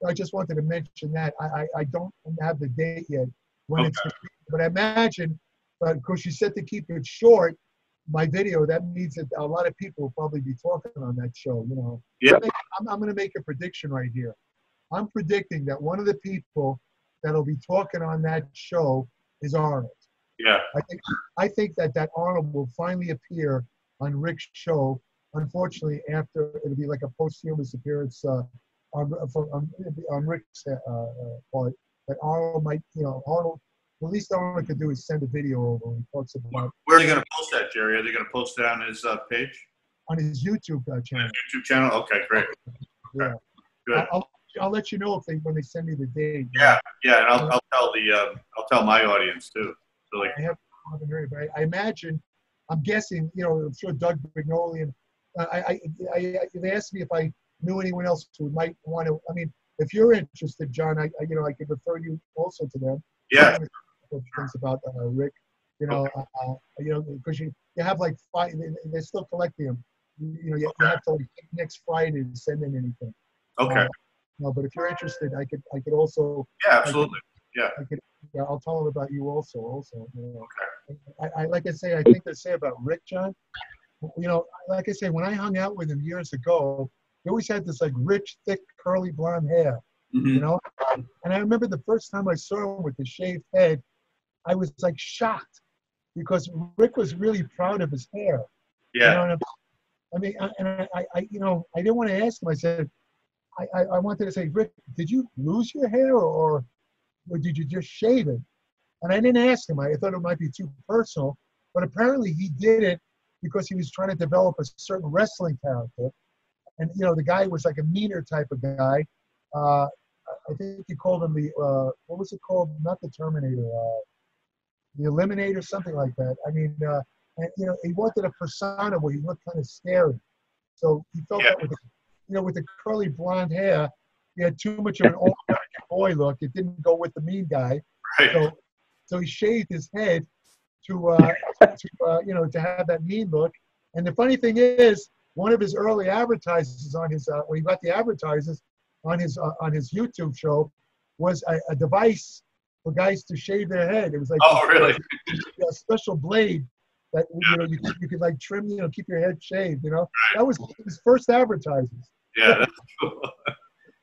I just wanted to mention that I don't have the date yet when it's. But I imagine, because she said to keep it short, my video, that means that a lot of people will probably be talking on that show. You know. Yeah. I'm going to make a prediction right here. I'm predicting that one of the people that'll be talking on that show is Arnold. Yeah. I think that Arnold will finally appear on Ric's show. Unfortunately, after it'll be like a posthumous appearance on Ric's part. That Arnold might, you know, the least Arnold could do is send a video over and talks about. Where are they going to post that, Jerry? Are they going to post it on his page? On his YouTube channel. YouTube channel? Okay, great. Yeah. Okay. Good. I'll let you know when they send me the date. Yeah, and I'll tell my audience too. So like, I haven't heard, but I imagine, I'm guessing, you know, I'm sure Doug Brignoli and they asked me if I knew anyone else who might want to. I mean, if you're interested, John, I could refer you also to them. Yeah. Things about Ric, because you have like 5. They're still collecting them. You have to like next Friday to send in anything. Okay. No, but if you're interested, I could also. Yeah, absolutely. I'll tell them about you also. You know. Okay. I like I say, I think they say about Ric, John. You know, like I say, when I hung out with him years ago, he always had this like rich, thick, curly blonde hair. Mm-hmm. You know, and I remember the first time I saw him with the shaved head, I was like shocked because Ric was really proud of his hair. Yeah. You know, I mean, I didn't want to ask him. I said, I wanted to say, Ric, did you lose your hair or did you just shave it? And I didn't ask him. I thought it might be too personal, but apparently he did it because he was trying to develop a certain wrestling character. And, you know, the guy was like a meaner type of guy. I think he called him what was it called? Not the Terminator, the Eliminator, something like that. I mean, and, you know, he wanted a persona where he looked kind of scary. So he felt that with the curly blonde hair, he had too much of an old American boy look. It didn't go with the mean guy. Right. So he shaved his head to have that mean look. And the funny thing is, one of his early advertisements on his when he got the advertisers on his YouTube show was a device for guys to shave their head. It was like a special blade that you could like trim, keep your head shaved. You know, that was his first advertisements. Yeah, that's cool.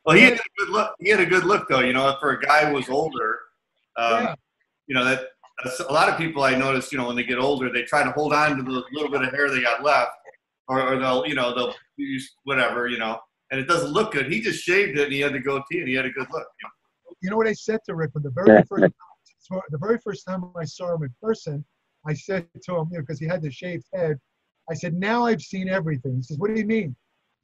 Well, he had a good look. He had a good look, though. You know, for a guy who was older. You know, that's a lot of people I notice. You know, when they get older, they try to hold on to the little bit of hair they got left, or they'll use whatever, and it doesn't look good. He just shaved it and he had the goatee and he had a good look. You know what I said to Ric when the very first time I saw him in person, I said to him, because he had the shaved head, I said, "Now I've seen everything." He says, "What do you mean?"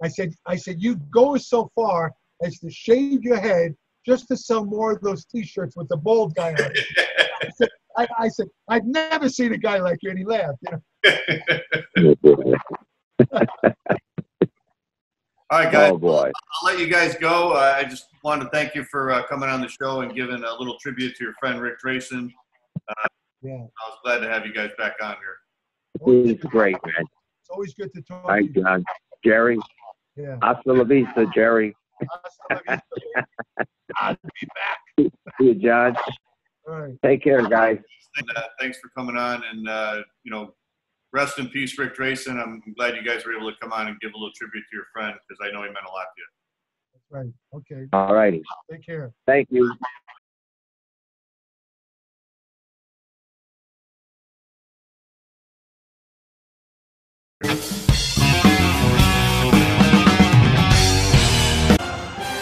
I said, "You go so far as to shave your head just to sell more of those T-shirts with the bald guy on it." I said, "I've never seen a guy like you," and he laughed. All right, guys. Oh, boy. I'll let you guys go. I just wanted to thank you for coming on the show and giving a little tribute to your friend Ric Drasin. I was glad to have you guys back on here. It's great, man. It's always good to talk. All right, John. Jerry. Yeah. Hasta la vista, Jerry. I'll be back. See you, John. All right. Take care, guys. Thanks for coming on, and rest in peace, Ric Drasin. I'm glad you guys were able to come on and give a little tribute to your friend because I know he meant a lot to you. That's right. Okay. All righty. Take care. Thank you.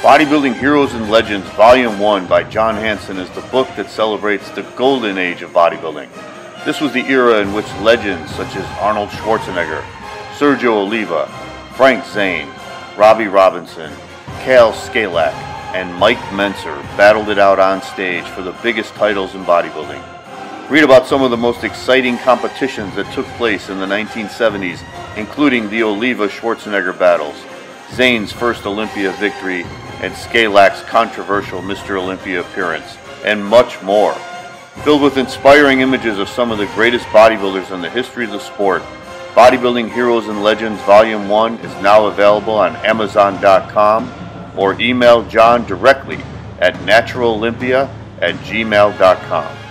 Bodybuilding Heroes and Legends Volume 1 by John Hansen is the book that celebrates the golden age of bodybuilding. This was the era in which legends such as Arnold Schwarzenegger, Sergio Oliva, Frank Zane, Robbie Robinson, Cal Skalak, and Mike Menser battled it out on stage for the biggest titles in bodybuilding. Read about some of the most exciting competitions that took place in the 1970s, including the Oliva-Schwarzenegger battles, Zane's first Olympia victory, and Skalak's controversial Mr. Olympia appearance, and much more. Filled with inspiring images of some of the greatest bodybuilders in the history of the sport, Bodybuilding Heroes and Legends Volume 1 is now available on Amazon.com or email John directly at naturalolympia@gmail.com.